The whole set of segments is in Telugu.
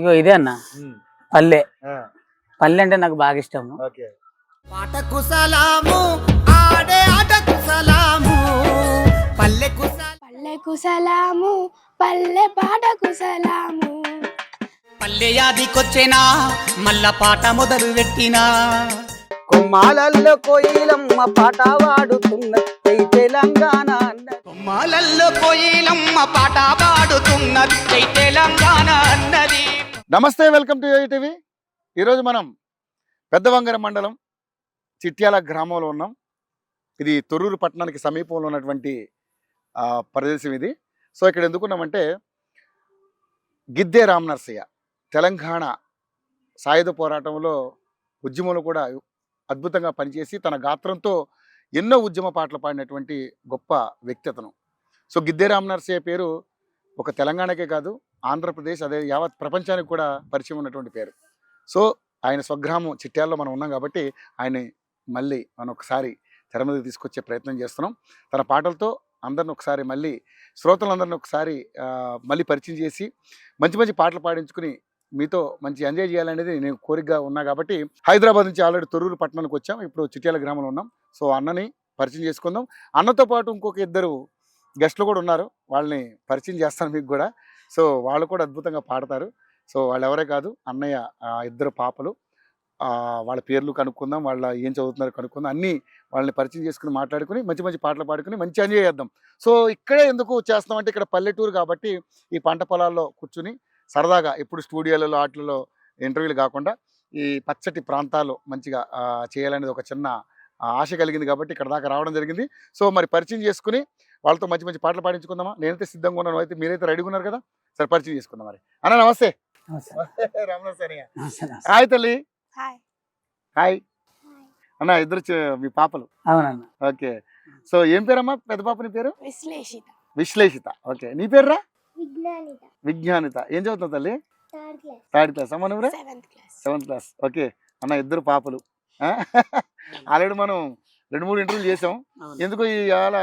ఇగో ఇదే అన్న పల్లె. పల్లె అంటే నాకు బాగా ఇష్టము. పాటకు సలాము ఆడే ఆటకు సలాము పల్లెకు పల్లెకు సలాము పల్లె పాటకు సలాము. పల్లె యాదికొచ్చేనా మల్ల పాట మొదలు పెట్టినా. కొమ్మాలల్లో కోయిలమ్మ పాట వాడుతున్నది తెలంగాణ. కొమ్మాలల్లో కోయిలమ్మ పాట పాడుతున్నది తెలంగాణ అన్నది. నమస్తే, వెల్కమ్ టు టీవీ. ఈరోజు మనం పెద్దవంగర మండలం చిట్యాల గ్రామంలో ఉన్నాం. ఇది తొర్రూరు పట్టణానికి సమీపంలో ఉన్నటువంటి ప్రదేశం ఇది. సో ఇక్కడ ఎందుకున్నామంటే గిద్దే రామనరసయ్య తెలంగాణ సాయుధ పోరాటంలో ఉద్యమంలో కూడా అద్భుతంగా పనిచేసి తన గాత్రంతో ఎన్నో ఉద్యమ పాటలు పాడినటువంటి గొప్ప వ్యక్తి అతను. సో గిద్దే రామనరసయ్య పేరు ఒక తెలంగాణకే కాదు, ఆంధ్రప్రదేశ్ అదే యావత్ ప్రపంచానికి కూడా పరిచయం ఉన్నటువంటి పేరు. సో ఆయన స్వగ్రామం చిట్యాలలో మనం ఉన్నాం కాబట్టి ఆయన మళ్ళీ మనం ఒకసారి తెర మీద తీసుకొచ్చే ప్రయత్నం చేస్తున్నాం. తన పాటలతో అందరిని ఒకసారి మళ్ళీ శ్రోతలందరిని ఒకసారి మళ్ళీ పరిచయం చేసి మంచి మంచి పాటలు పాడించుకుని మీతో మంచి ఎంజాయ్ చేయాలనేది నేను కోరికగా ఉన్నా కాబట్టి హైదరాబాద్ నుంచి ఆల్రెడీ తొర్రూరు పట్టణానికి వచ్చాం. ఇప్పుడు చిట్యాల గ్రామంలో ఉన్నాం. సో అన్నని పరిచయం చేసుకుందాం. అన్నతో పాటు ఇంకొక ఇద్దరు గెస్ట్లు కూడా ఉన్నారు, వాళ్ళని పరిచయం చేస్తాను మీకు కూడా. సో వాళ్ళు కూడా అద్భుతంగా పాడతారు. సో వాళ్ళు ఎవరే కాదు, అన్నయ్య ఇద్దరు పాపలు. వాళ్ళ పేర్లు కనుక్కుందాం, వాళ్ళ ఏం చదువుతున్నారో కనుక్కుందాం, అన్నీ వాళ్ళని పరిచయం చేసుకుని మాట్లాడుకుని మంచి మంచి పాటలు పాడుకుని మంచి ఎంజాయ్ చేద్దాం. సో ఇక్కడే ఎందుకు చేస్తామంటే ఇక్కడ పల్లెటూరు కాబట్టి ఈ పంట పొలాల్లో కూర్చుని సరదాగా ఎప్పుడు స్టూడియోలలో వాటిలలో ఇంటర్వ్యూలు కాకుండా ఈ పచ్చటి ప్రాంతాల్లో మంచిగా చేయాలనేది ఒక చిన్న ఆశ కలిగింది కాబట్టి ఇక్కడ దాకా రావడం జరిగింది. సో మరి పరిచయం చేసుకుని వాళ్ళతో మంచి మంచి పాటలు పాడించుకుందామా. నేనైతే సిద్ధంగా ఉన్నాను, అయితే మీరైతే రెడీగా ఉన్నారు కదా. సరే పరిచయం చేసుకుందాం మరి. అన్న నమస్తే. హాయ్ తల్లి. హాయ్ అన్న. ఇద్దరు మీ పాపలు? అవునన్న. ఓకే. సో ఏం పేరమ్మా పెద్ద పాప? నీ పేరు విశ్లేషిత. విశ్లేషిత. ఓకే. నీ పేరురా? విజ్ఞానిత. ఏం చదువుతావు తల్లి? Third class. అమ్మ నువ్వురా? Seventh class. ఓకే అన్న. ఇద్దరు పాపలు. ఆల్రెడీ మనం 2-3 ఇంటర్వ్యూలు చేసాం. ఎందుకు ఇవాళ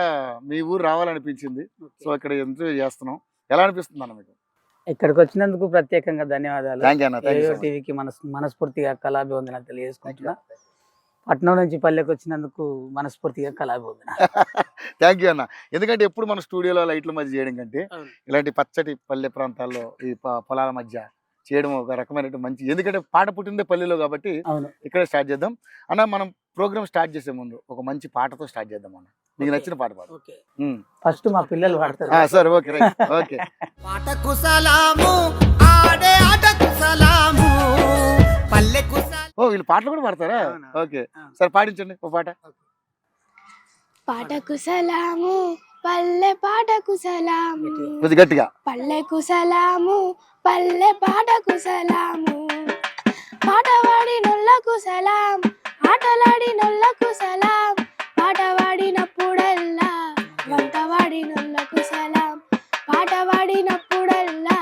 మీ ఊరు రావాలనిపించింది. సో ఇక్కడ ఇంటర్వ్యూ చేస్తున్నాం. ఎలా అనిపిస్తుంది అన్న మీకు? ఇక్కడికి వచ్చినందుకు ప్రత్యేకంగా ధన్యవాదాలు. టీవీకి మనస్ఫూర్తిగా కళాభివందనాలు తెలియజేసుకుంటున్నా. పట్నం నుంచి పల్లెకి వచ్చినందుకు మనస్ఫూర్తిగా కళాభివందన. థ్యాంక్ యూ అన్న. ఎందుకంటే ఎప్పుడు మన స్టూడియోలో లైట్ల మధ్య చేయడం కంటే ఇలాంటి పచ్చటి పల్లె ప్రాంతాల్లో ఈ పొలాల మధ్య చేయడం ఒక రకమైన మంచి, ఎందుకంటే పాట పుట్టిందే పల్లెలో కాబట్టి ఇక్కడే స్టార్ట్ చేద్దాం అన్న. మనం ప్రోగ్రామ్ స్టార్ట్ చేసే ముందు ఒక మంచి పాటతో స్టార్ట్ చేద్దాం అన్న. మీకు నచ్చిన పాట పాడు. ఫస్ట్ మా పిల్లలు పాడతారు. సరే ఓకే ఓకే. పాటకు సలాము ఆడే ఆటకు సలాము పల్లెకు. ఓ వీళ్ళు పాటలు కూడా పాడతారా? ఓకే సరే పాడించండి ఓ పాట. పాటకు సలాము పల్లె పాటకు సలాము. కొద్ది గట్టిగా. పల్లెకు సలాము పల్లె పాటకు సలాము. పాటవాడి నొల్లకు సలాం, ఆటలాడి నొల్లకు సలాం. పాటవాడినప్పుడల్లా వంతవాడి నొల్లకు సలాం. పాటవాడినప్పుడల్లా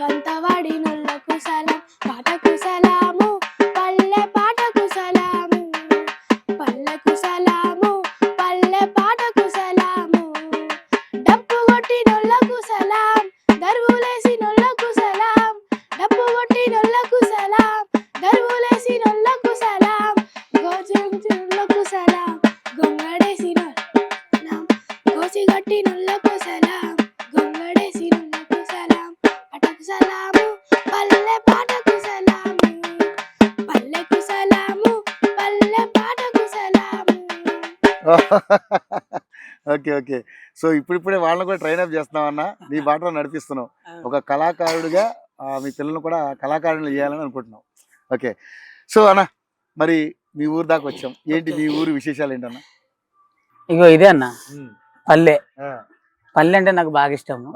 వంతవాడి నొల్లకు సలాం. పాటకు సలాము పల్లె పాటకు సలాము. పల్లెకు సలాము పల్లె పాటకు సలాము. డప్పు కొట్టి నొల్లకు సలాం, దరువులేసి నొల్లకు సలాం. డప్పు కొట్టి నొల్లకు సలాం, దరువులేసి నొల్లకు సలాం. గోచి నొల్లకు సలాం, గొంగడేసి నొల్లం. గోచి గట్టి నొల్లకు సలాం, గొంగడేసి నొల్లకు సలాం. పాటకు సలాము పల్లె పాటకు సలాము. పల్లెకు సలాము పల్లె పాటకు సలాము. Okay okay. సో ఇప్పుడిప్పుడే వాళ్ళని కూడా ట్రైన్ అప్ చేస్తున్నామన్నా, నీ బాటలో నడిపిస్తున్నావు. ఒక కళాకారుడిగా మీ పిల్లలను కూడా కళాకారులు చేయాలని అనుకుంటున్నాం. ఓకే. సో అన్న మరి మీ ఊరు దాకా వచ్చాం, ఏంటి మీ ఊరు విశేషాలు ఏంటన్నా? ఇగో ఇదే అన్న పల్లె. పల్లె అంటే నాకు బాగా ఇష్టము.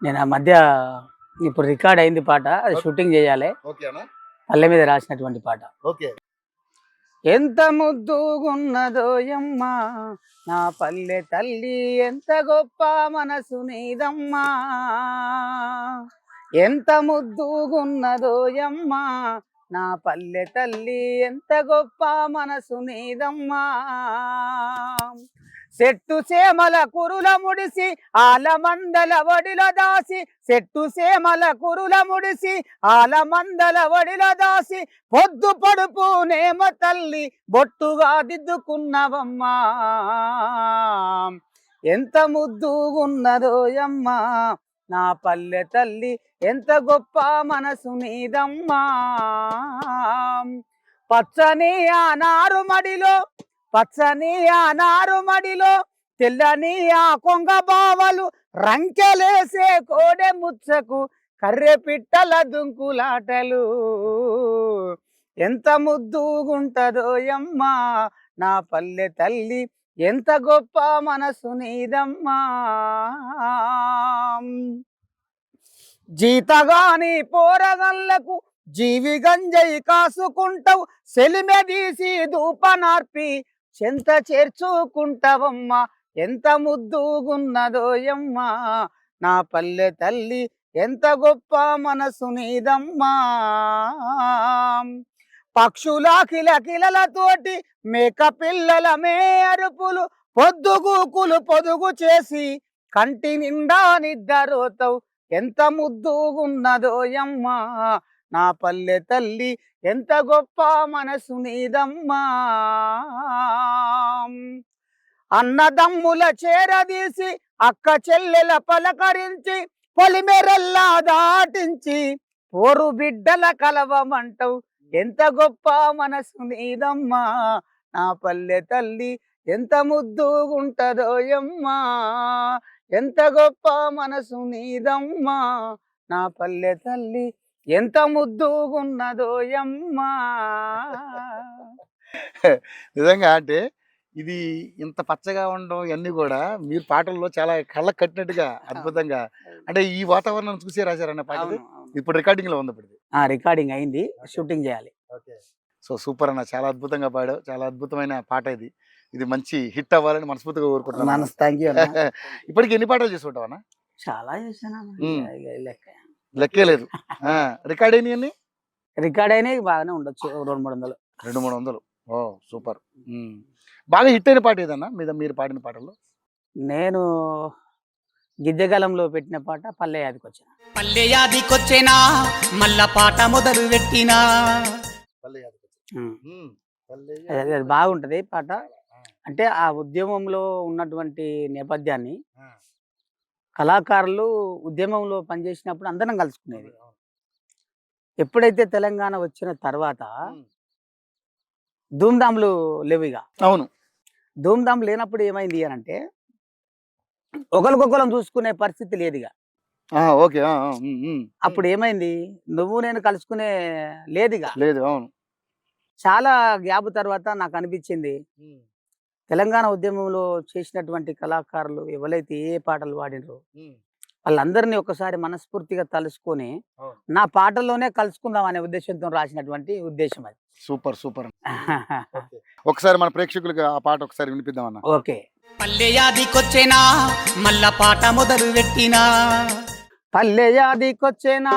నేను ఆ మధ్య ఇప్పుడు రికార్డ్ అయింది పాట, అది షూటింగ్ చేయాలి. పల్లె మీద రాసినటువంటి పాట. ఎంత ముద్దుగున్నదో యమ్మ నా పల్లె తల్లి, ఎంత గొప్ప మనసు నీదమ్మా. ఎంత ముద్దుగున్నదో యమ్మ నా పల్లె తల్లి, ఎంత గొప్ప మనసు నీదమ్మా. చెట్టు సేమల కురుల ముడిసి ఆల మందల వడిల దాసి చెట్టు సేమల కురుల ముడిసి ఆల మందల వడిల దాసి పొద్దు పొడుపు నేమ తల్లి బొట్టుగా దిద్దుకున్నవమ్మా ఎంత ముద్దుగున్నదోయమ్మా నా పల్లె తల్లి ఎంత గొప్ప మనసు నీదమ్మా పచ్చని ఆ నారు మడిలో తెల్లని ఆ కొంగ బావలు రంకెలేసే కోడె ముచ్చకు కర్రె పిట్టల దుంకులాటలు ఎంత ముద్దుగుంటదోయమ్మా నా పల్లె తల్లి ఎంత గొప్ప మనసు నీదమ్మా జీతగాని పోరగల్లకు జీవి గంజయి కాసుకుంటావు సెలిమెదీసి దూపనార్పి చెంత చేర్చుకుంటావమ్మా ఎంత ముద్దుగున్నదోయమ్మా నా పల్లె తల్లి ఎంత గొప్ప మనసు నీదమ్మా పక్షుల కిలకిలలతోటి మేక పిల్లల మే అరుపులు పొద్దుగూకులు పొదుగు చేసి కంటి నిండా నిద్రపోతావు ఎంత ముద్దుగున్నదోయమ్మా నా పల్లె తల్లి ఎంత గొప్ప మనసు నీదమ్మా అన్నదమ్ముల చేరదీసి అక్క చెల్లెల పలకరించి పొలిమెరల్లా దాటించి పోరు బిడ్డల కలవమంటావు ఎంత గొప్ప మనసు నీదమ్మా నా పల్లె తల్లి ఎంత ముద్దుగుంటదోయమ్మా ఎంత గొప్ప మనసు నీదమ్మా నా పల్లె తల్లి ఎంత ముద్దుగున్నదోయమ్మా నిజంగా అంటే ఇది ఇంత పచ్చగా ఉండడం ఇవన్నీ కూడా మీరు పాటల్లో చాలా కళ్ళకు కట్టినట్టుగా అద్భుతంగా అంటే ఈ వాతావరణం చూసే రాశారన్న పాట ఇప్పుడు రికార్డింగ్ లో ఉంది ఇప్పుడు రికార్డింగ్ అయింది షూటింగ్ చేయాలి సో సూపర్ అన్న చాలా అద్భుతంగా పాడావు చాలా అద్భుతమైన పాట ఇది మంచి హిట్ అవ్వాలని మనస్ఫూర్తిగా కోరుకుంటున్నాను థ్యాంక్ యూ ఇప్పటికి ఎన్ని పాటలు చేసుకుంటావు అన్న చాలా చేశాను లెక్కే లేదు రికార్డ్ అయినాయి రికార్డ్ అయినాయి బాగానే ఉండొచ్చు 200-300 200-300 ఓ సూపర్ బాగా హిట్ అయిన పాట ఏదన్నా మీరు పాడిన పాటల్లో నేను గిద్దెగలంలో పెట్టిన పాట పల్లె యాదికొచ్చేనా మళ్ళా పాట మొదలు పెట్టినా అది బాగుంటది పాట అంటే ఆ ఉద్యమంలో ఉన్నటువంటి నేపథ్యాన్ని కళాకారులు ఉద్యమంలో పనిచేసినప్పుడు అందరం కలుసుకునేది ఎప్పుడైతే తెలంగాణ వచ్చిన తర్వాత ధూమ్ధాంలు లేవుగా అవును ధూమ్ధాం లేనప్పుడు ఏమైంది అని అంటే ఒకరికొకరం చూసుకునే పరిస్థితి లేదుగా ఓకే అప్పుడు ఏమైంది నువ్వు నేను కలుసుకునే లేదుగా లేదు అవును చాలా గ్యాప్ తర్వాత నాకు అనిపించింది తెలంగాణ ఉద్యమంలో చేసినటువంటి కళాకారులు ఎవరైతే ఏ పాటలు పాడినరో వాళ్ళందరినీ ఒకసారి మనస్ఫూర్తిగా తలుసుకొని నా పాటల్లోనే కలుసుకుందాం అనే ఉద్దేశంతో రాసినటువంటి ఉద్దేశం అది సూపర్ సూపర్ ఒకసారి మన ప్రేక్షకులకు ఆ పాట ఒకసారి వినిపిద్దాం అన్న ఓకే పల్లె యాదికొచ్చేనా మళ్ళా పాట మొదలు పెట్టినా పల్లె యాదికొచ్చేనా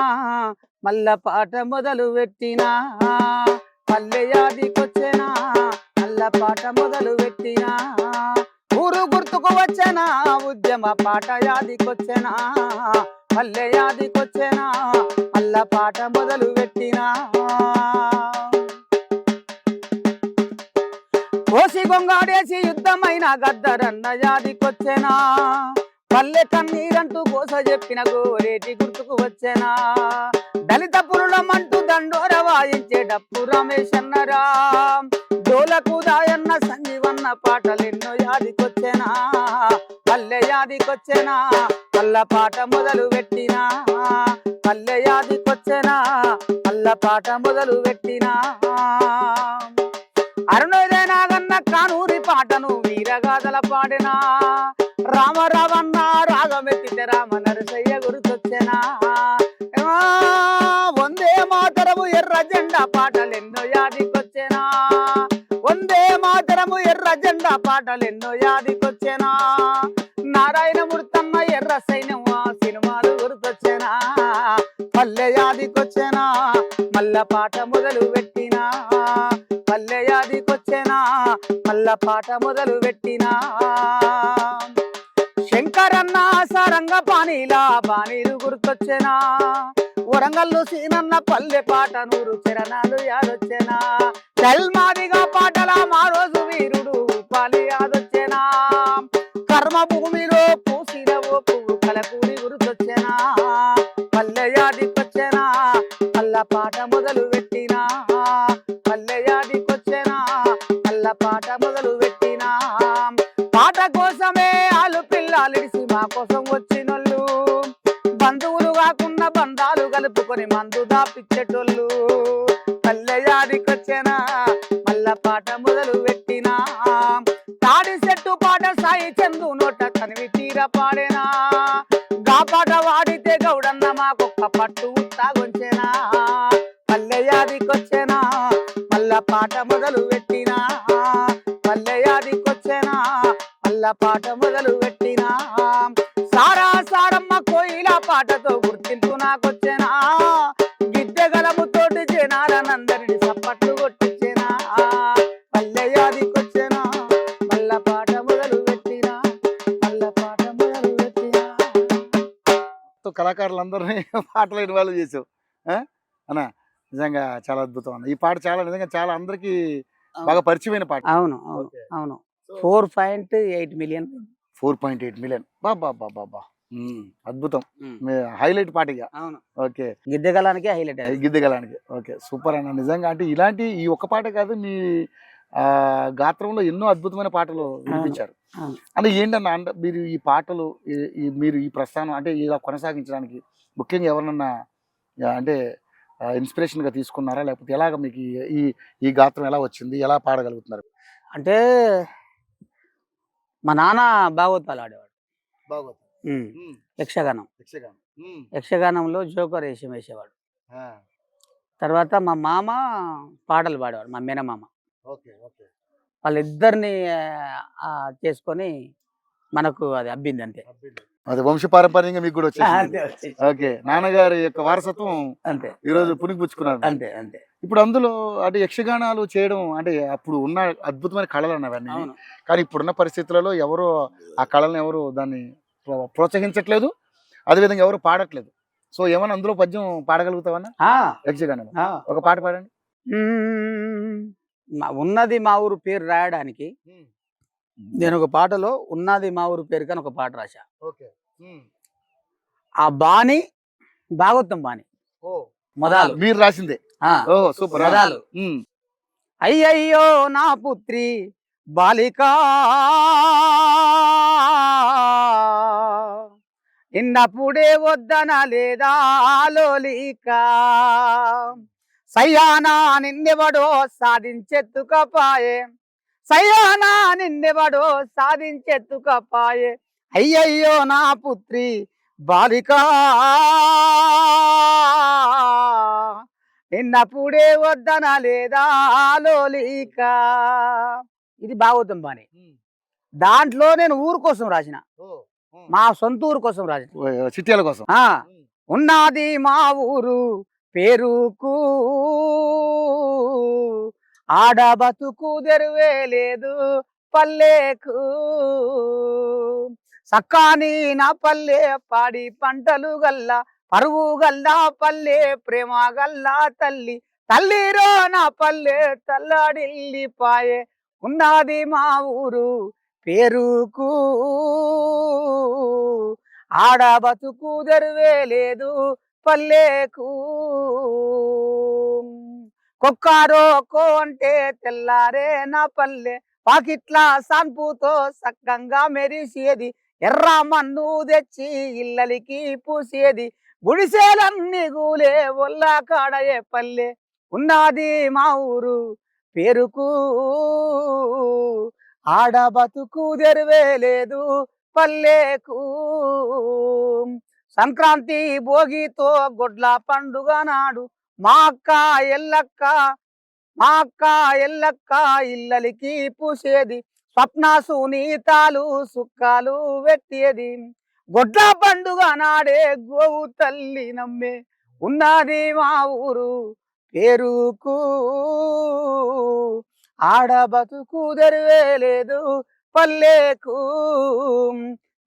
మళ్ళా పాట మొదలు పెట్టినా పల్లె యాదికొచ్చేనా మళ్ళా పాట మొదలు పెట్టినా ఊరు గుర్తుకు వచ్చేనా ఉద్యమ పాట యాదికొచ్చేనా పల్లె యాదికొచ్చేనా మళ్ళా పాట మొదలు పెట్టినా కోసి గొంగాడేసి యుద్ధమైన గద్దరన్న యాదికొచ్చేనా పల్లె కన్నీరంటూ కోస చెప్పిన గోరేటి గుర్తుకు వచ్చేనా దళిత పురులమంటూ దండోర వాయించే డప్పు రమేష్ అన్నరా డోలకు దాయన్న సంజీవన్న పాటలెన్నో యాదికొచ్చేనా పల్లె యాదికొచ్చేనా పల్ల పాట మొదలు పెట్టినా పల్లె యాదికొచ్చేనా పల్ల పాట మొదలు పెట్టినా అరుణోదయ నాగన్న కానూరి పాటను వీరగాథల పాడినా రామరావన్న రాగమెత్తితే రామ నరసయ్య గుర్తొచ్చెనా వందే మాతరము ఎర్ర జెండా పాటలెన్నో యాదికొచ్చెనా వందే మాతరము ఎర్ర జెండా పాటలెన్నో యాదికొచ్చెనా నారాయణ మూర్తన్న ఎర్ర సైన్యం సినిమాలు గుర్తొచ్చెనా పల్లె యాదికొచ్చెనా మల్ల పాట మొదలు పెట్టినా పల్లె యాదికొచ్చేనా మళ్ళా పాట మొదలు పెట్టినా శంకరన్న సరంగ పానీలా బాణీలు గుర్తొచ్చేనా వరంగల్లు సీనన్న పల్లె పాట నూరు చరణాలు యాదొచ్చేనా చల్మాదిగా పాటల మా రోజు వీరుడు పాలి యాదొచ్చేనా కర్మ భూమిలో పూసిన ఓ పువ్వు కలకూరి గుర్తొచ్చేనా పల్లె యాదికొచ్చేనా మళ్ళా పాట మొదలు పెట్టినా పల్లె యాదికొచ్చేనా మళ్ళా పాట మొదలు పెట్టినా పాట కోసమే ఆలు పిల్లలిడిసి మా కోసం వచ్చినోళ్ళు బంధువులు కాకుండా బంధాలు కలుపుకొని మందు దాపిచ్చేటోళ్ళు పల్లె యాదికొచ్చేనా మళ్ళా పాట మొదలు పెట్టినా తాడి చెట్టు పాట సాయి చందు నోట కనివి తీర పాడేనా గా పాట వాడితే గౌడన్న మాకొక్క పట్టు తాగొంచేనా పల్లె యాదికొచ్చేనా మళ్ళా పాట మొదలు పెట్టినా పల్లె యాదికొచ్చేనా మళ్ళా పాట మొదలు పెట్టినా సారా సారమ్మ కోయిల పాటతో గుర్తింపు నాకొచ్చేనా గిద్దె గలముతోటి జనాలనందరిని సప్పట్లు కొట్టించేనా పల్లె యాదికొచ్చేనా మళ్ళా పాట మొదలు పెట్టినా మళ్ళా పాట మొదలు పెట్టినా కళాకారులందరినీ పాటలు ఇన్వాల్వ్ చేసావు అన్న నిజంగా చాలా అద్భుతం అన్న ఈ పాట చాలా నిజంగా చాలా అందరికి బాగా పరిచయమైన పాట అవును అవును అవును 4.8 మిలియన్ 4.8 మిలియన్ బాబా బాబా అద్భుతం హైలైట్ పాట ఇక అవును ఓకే గిద్దెగలానికి హైలైట్ గిద్దెగలానికి ఓకే సూపర్ అన్న నిజంగా అంటే ఇలాంటి ఈ ఒక్క పాట కాదు మీ గాత్రంలో ఎన్నో అద్భుతమైన పాటలు వినిపించారు అంటే ఏంటన్నా అంటే మీరు ఈ పాటలు మీరు ఈ ప్రస్థానం అంటే ఇలా కొనసాగించడానికి ముఖ్యంగా ఎవరినన్నా అంటే ఇన్స్పిరేషన్ గా తీసుకున్నారా లేకపోతే ఎలాగ మీకు ఈ ఈ గాత్రం ఎలా వచ్చింది ఎలా పాడగలుగుతున్నారు అంటే మా నాన్న భాగవతాలు ఆడేవాడు యక్షగానం యక్షగానంలో జోకర్ వేసేవాడు తర్వాత మా మామ పాటలు పాడేవాడు మా మేనమామ వాళ్ళిద్దరిని చేసుకొని మనకు అది అబ్బింది అంతే అది వంశపారంపర్యంగా మీకు కూడా వచ్చింది ఓకే నాన్నగారి యొక్క వారసత్వం అంతే ఈరోజు పుణికిపుచ్చుకున్నారు అంతే అంతే ఇప్పుడు అందులో అంటే యక్షగానాలు చేయడం అంటే అప్పుడు ఉన్న అద్భుతమైన కళలు అన్నవన్నీ కానీ ఇప్పుడున్న పరిస్థితులలో ఎవరు ఆ కళలను ఎవరు దాన్ని ప్రోత్సహించట్లేదు అదేవిధంగా ఎవరు పాడట్లేదు సో ఏమన్నా అందులో పద్యం పాడగలుగుతావన్నా యక్షగానం ఒక పాట పాడండి ఉన్నది మా ఊరు పేరు రాయడానికి నేను ఒక పాటలో ఉన్నది మా ఊరు పేరు కానీ ఒక పాట రాశా ఆ బాణి భాగవతం బాణి మొదలు మీరు రాసిందే సూపర్ మొదలు అయ్యయ్యో నా పుత్రి బాలిక ఇన్నప్పుడే వద్దన లేదా లోలిక సయ్యానా నిన్నెవడో సాధించెత్తుకపాయే సయ్యానా నిన్నెవడో సాధించెత్తుకపాయే అయ్యయ్యో నా పుత్రి బాలిక నిన్నప్పుడే వద్దన లేదా లోలిక ఇది భాగవతం బాణి దాంట్లో నేను ఊరు కోసం రాసిన మా సొంత ఊరు కోసం రాసిన చిట్యాల కోసం ఉన్నది మా ఊరు పేరుకు ఆడ బతుకు తెరువే లేదు పల్లెకు సక్కాని నా పల్లె పాడి పంటలు గల్లా పరువు గల్లా పల్లె ప్రేమ గల్లా తల్లి తల్లిరో నా పల్లె తల్లాడిల్లి పాయే ఉన్నది మా ఊరు పేరుకు ఆడ బతుకు తెరువే లేదు పల్లెకు కొక్కారో కో అంటే తెల్లారే నా పల్లె పాకిట్ల సాన్పుతో సక్కంగా మెరిసేది ఎర్ర మన్ను తెచ్చి ఇళ్ళలికి పూసేది గుడిసేలన్నీ గూలే ఒళ్ళ కాడయే పల్లె ఉన్నది మా ఊరు పేరుకు ఆడ బతుకు తెరువే లేదు పల్లెకు సంక్రాంతి భోగితో గొడ్ల పండుగ నాడు మా అక్క ఎల్లక్క ఇళ్ళలికి పూసేది స్వప్న సునీతాలు సుక్కాలు పెట్టేది గొడ్ల పండుగ నాడే గోవు తల్లి నమ్మే ఉన్నది మా ఊరు పేరుకు ఆడ బతుకు తెరువేలేదు పల్లెకు.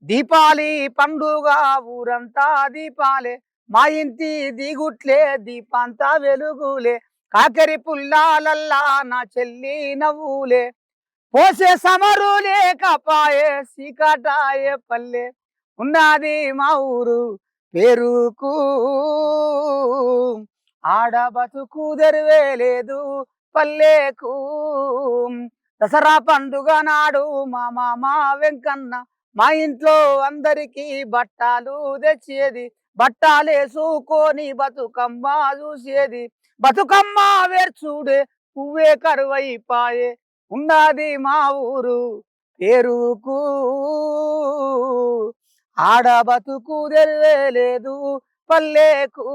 దీపాలి పండుగ ఊరంతా దీపాలే, మా ఇంటి దిగుట్లే దీపంతా వెలుగులే. కాకరి పుల్లాలల్లా నా చెల్లి నవ్వులే, పోసే సమరు లేకపాయే సీకటాయే పల్లె. ఉన్నది మా ఊరు పేరుకు ఆడ బతుకు తెరువేలేదు పల్లెకు. దసరా పండుగ నాడు మా మామ వెంకన్న మా ఇంట్లో అందరికీ బట్టాలు తెచ్చేది. బట్టాలేసుకొని బతుకమ్మ చూసేది. బతుకమ్మ వేర్చుడే పువ్వే కరువైపాయే. ఉన్నది మా ఊరు పేరుకు ఆడ బతుకు తెరువేలేదు పల్లెకు.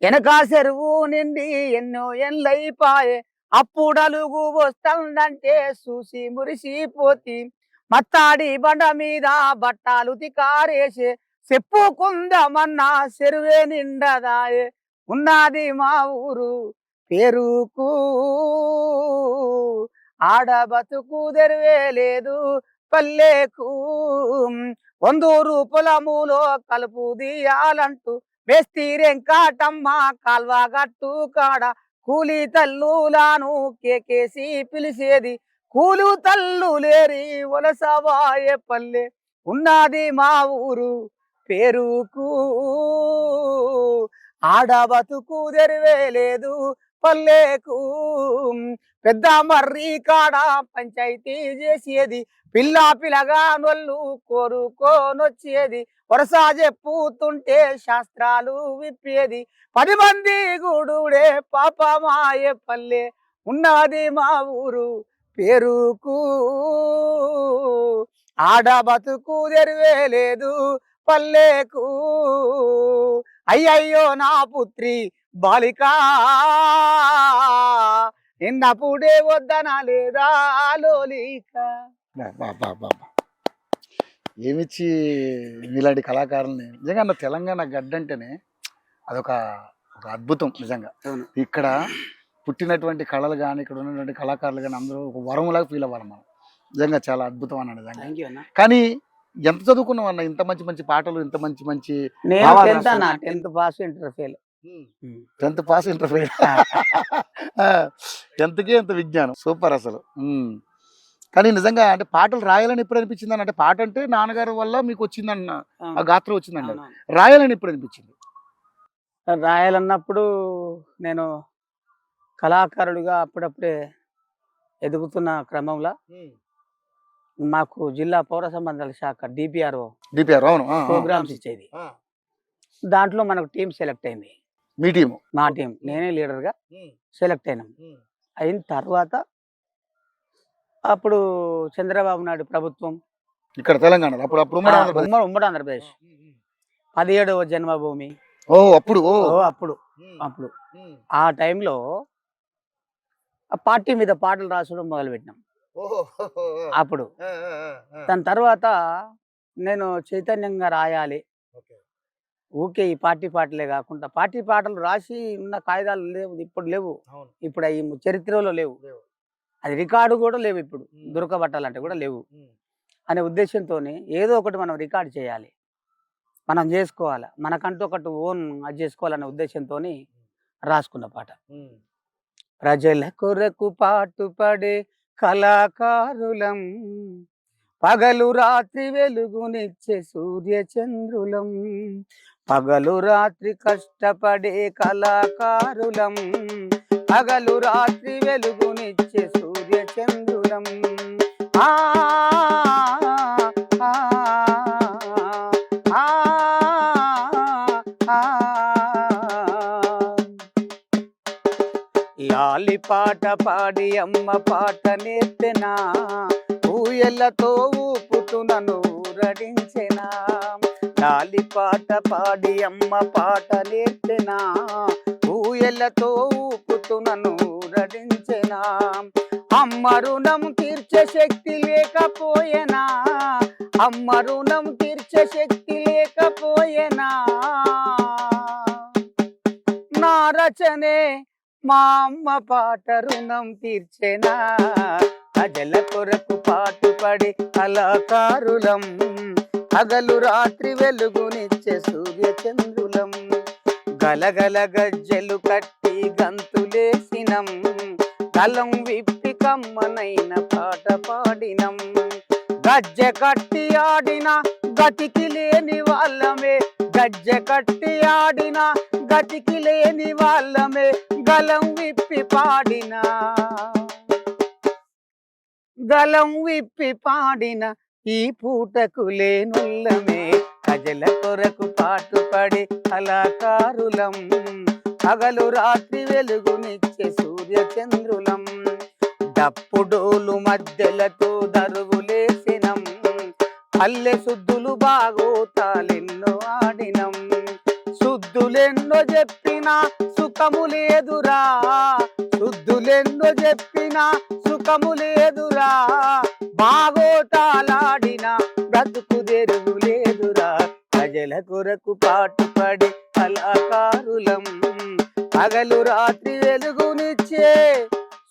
వెనక చెరువు నిండి ఎన్నో ఎన్లైపాయే, అప్పుడలుగు వస్తుందంటే చూసి మురిసిపోతి. మత్తాడి బండ మీద బట్టాలు తికారేసే, చెప్పుకుందామన్నా చెరువే నిండదాయే. ఉన్నది మా ఊరు పేరుకు ఆడ బతుకు తెరువేలేదు పల్లెకు. 100 పొలములో కలుపు తీయాలంటూ మేస్తిరెంకాటమ్మ కాల్వగట్టు కాడ కూలి తల్లులాను కేకేసి పిలిచేది. కూలు తల్లు లేరి వలసవాయే పల్లె. ఉన్నది మా ఊరు పేరుకు ఆడ బతుకు తెరువేలేదు పల్లెకు. పెద్ద మర్రి కాడ పంచాయతీ చేసేది, పిల్లగా నొల్లు కోరుకోనొచ్చేది. వరస చెప్పుతుంటే శాస్త్రాలు విప్పేది, 10 మంది గుడుడే పాపమాయే పల్లె. ఉన్నది మా ఊరు పేరుకు ఆడ బతుకు తెరువేలేదు పల్లెకు. అయ్యయ్యో నా పుత్రి బాలిక నిన్నప్పుడే వద్దనా లేదా లోలిక. ఏమిచ్చి ఇలాంటి కళాకారుల్ని నిజంగా నా తెలంగాణ గడ్డ అంటేనే అదొక అద్భుతం నిజంగా. ఇక్కడ పుట్టినటువంటి కళలు కానీ ఇక్కడ ఉన్నటువంటి కళాకారులు కానీ అందరూ ఒక వరంలాగా ఫీల్ అవ్వాలి మనం. నిజంగా చాలా అద్భుతం అన్న నిజంగా. కానీ ఎంత చదువుకున్నావు అన్న, ఇంత మంచి మంచి పాటలు, ఇంత మంచి మంచి 10th pass inter fail. 10th pass inter fail 10th ఎంత విజ్ఞానం, సూపర్ అసలు. కానీ నిజంగా అంటే పాటలు రాయాలని ఎప్పుడు అనిపించింది అని, అంటే పాట అంటే నాన్నగారి వల్ల మీకు వచ్చిందన్న ఆ గాత్రం వచ్చిందండి, రాయాలని ఎప్పుడు అనిపించింది? రాయాలన్నప్పుడు నేను కళాకారుడిగా అప్పుడప్పుడే ఎదుగుతున్న క్రమంలో మాకు జిల్లా పౌర సంబంధాల శాఖ డిపిఆర్ఓ ప్రోగ్రామ్స్ ఇచ్చేది. దాంట్లో మనకు టీం సెలెక్ట్ అయింది. మీ టీం? మా టీం, నేనే లీడర్గా సెలెక్ట్ అయినాం. అయిన తర్వాత అప్పుడు చంద్రబాబు నాయుడు ప్రభుత్వం ఇక్కడ తెలంగాణ ఉమ్మడి ఆంధ్రప్రదేశ్ 17వ జన్మభూమి అప్పుడు అప్పుడు ఆ టైంలో ఆ పార్టీ మీద పాటలు రాసడం మొదలు పెట్టినాం. అప్పుడు దాని తర్వాత నేను చైతన్యంగా రాయాలి, ఊకే ఈ పార్టీ పాటలే కాకుండా పార్టీ పాటలు రాసి ఉన్న కాగితాలు లేవు, ఇప్పుడు లేవు, ఇప్పుడు ఈ చరిత్రలో లేవు, అది రికార్డు కూడా లేవు, ఇప్పుడు దొరకబట్టాలంటే కూడా లేవు అనే ఉద్దేశంతో ఏదో ఒకటి మనం రికార్డు చేయాలి, మనం చేసుకోవాలి, మనకంటూ ఒకటి ఓన్ అది చేసుకోవాలనే ఉద్దేశంతో రాసుకున్న పాట. ప్రజల కొరకు పాటుపడే కళాకారులం, పగలు రాత్రి వెలుగునిచ్చే సూర్య చంద్రులం, పగలు రాత్రి కష్టపడే కళాకారులం, పగలు రాత్రి వెలుగునిచ్చే సూర్య చంద్రులం. ఆ లాలి పాట పాడి అమ్మ పాట నేర్చెనా, ఊయలతో ఊపుతూ నన్ను ఊరడించెనా. లాలి పాట పాడి అమ్మ పాట నేర్చెనా, ఊయలతో ఊపుతూ నన్ను ఊరడించెనా. అమ్మ రుణం తీర్చే శక్తి లేకపోయేనా, అమ్మ రుణం తీర్చే శక్తి లేకపోయేనా. నా రచనే మా అమ్మ పాట రుణం తీర్చెనా ప్రజల కొరకు పాటుపడి కళాకారులం పగలు రాత్రి వెలుగునిచ్చే సూర్య చంద్రులం గలగల గజ్జెలు కట్టి గంతులేసినం గలం విప్పి కమ్మనైన పాట పాడినం గజ్జె కట్టి ఆడిన గతికి లేని వాళ్ళమే గజ్జె కట్టి ఆడిన గతికి లేని వాళ్ళమే గలం విప్పి పాడిన గలం విప్పి పాడిన ఈ పూటకు లేనుల్లమే ప్రజల కొరకు పాటుపడి కళాకారులం పగలు రాత్రి వెలుగునిచ్చే సూర్య చంద్రులం డప్పుడోలు మధ్యలతో దరువులేసినం పల్లె శుద్ధులు బాగోతాలెన్నో ఆడినం శుద్ధులెన్నో చెప్పినా సుఖము లేదురా శుద్ధులెన్నో చెప్పినా సుఖము లేదురా బాగోతాలాడిన బ్రతుకు తెరువు లేదురా ప్రజల కొరకు పాటుపడి కళాకారులం పగలు రాత్రి వెలుగునిచ్చే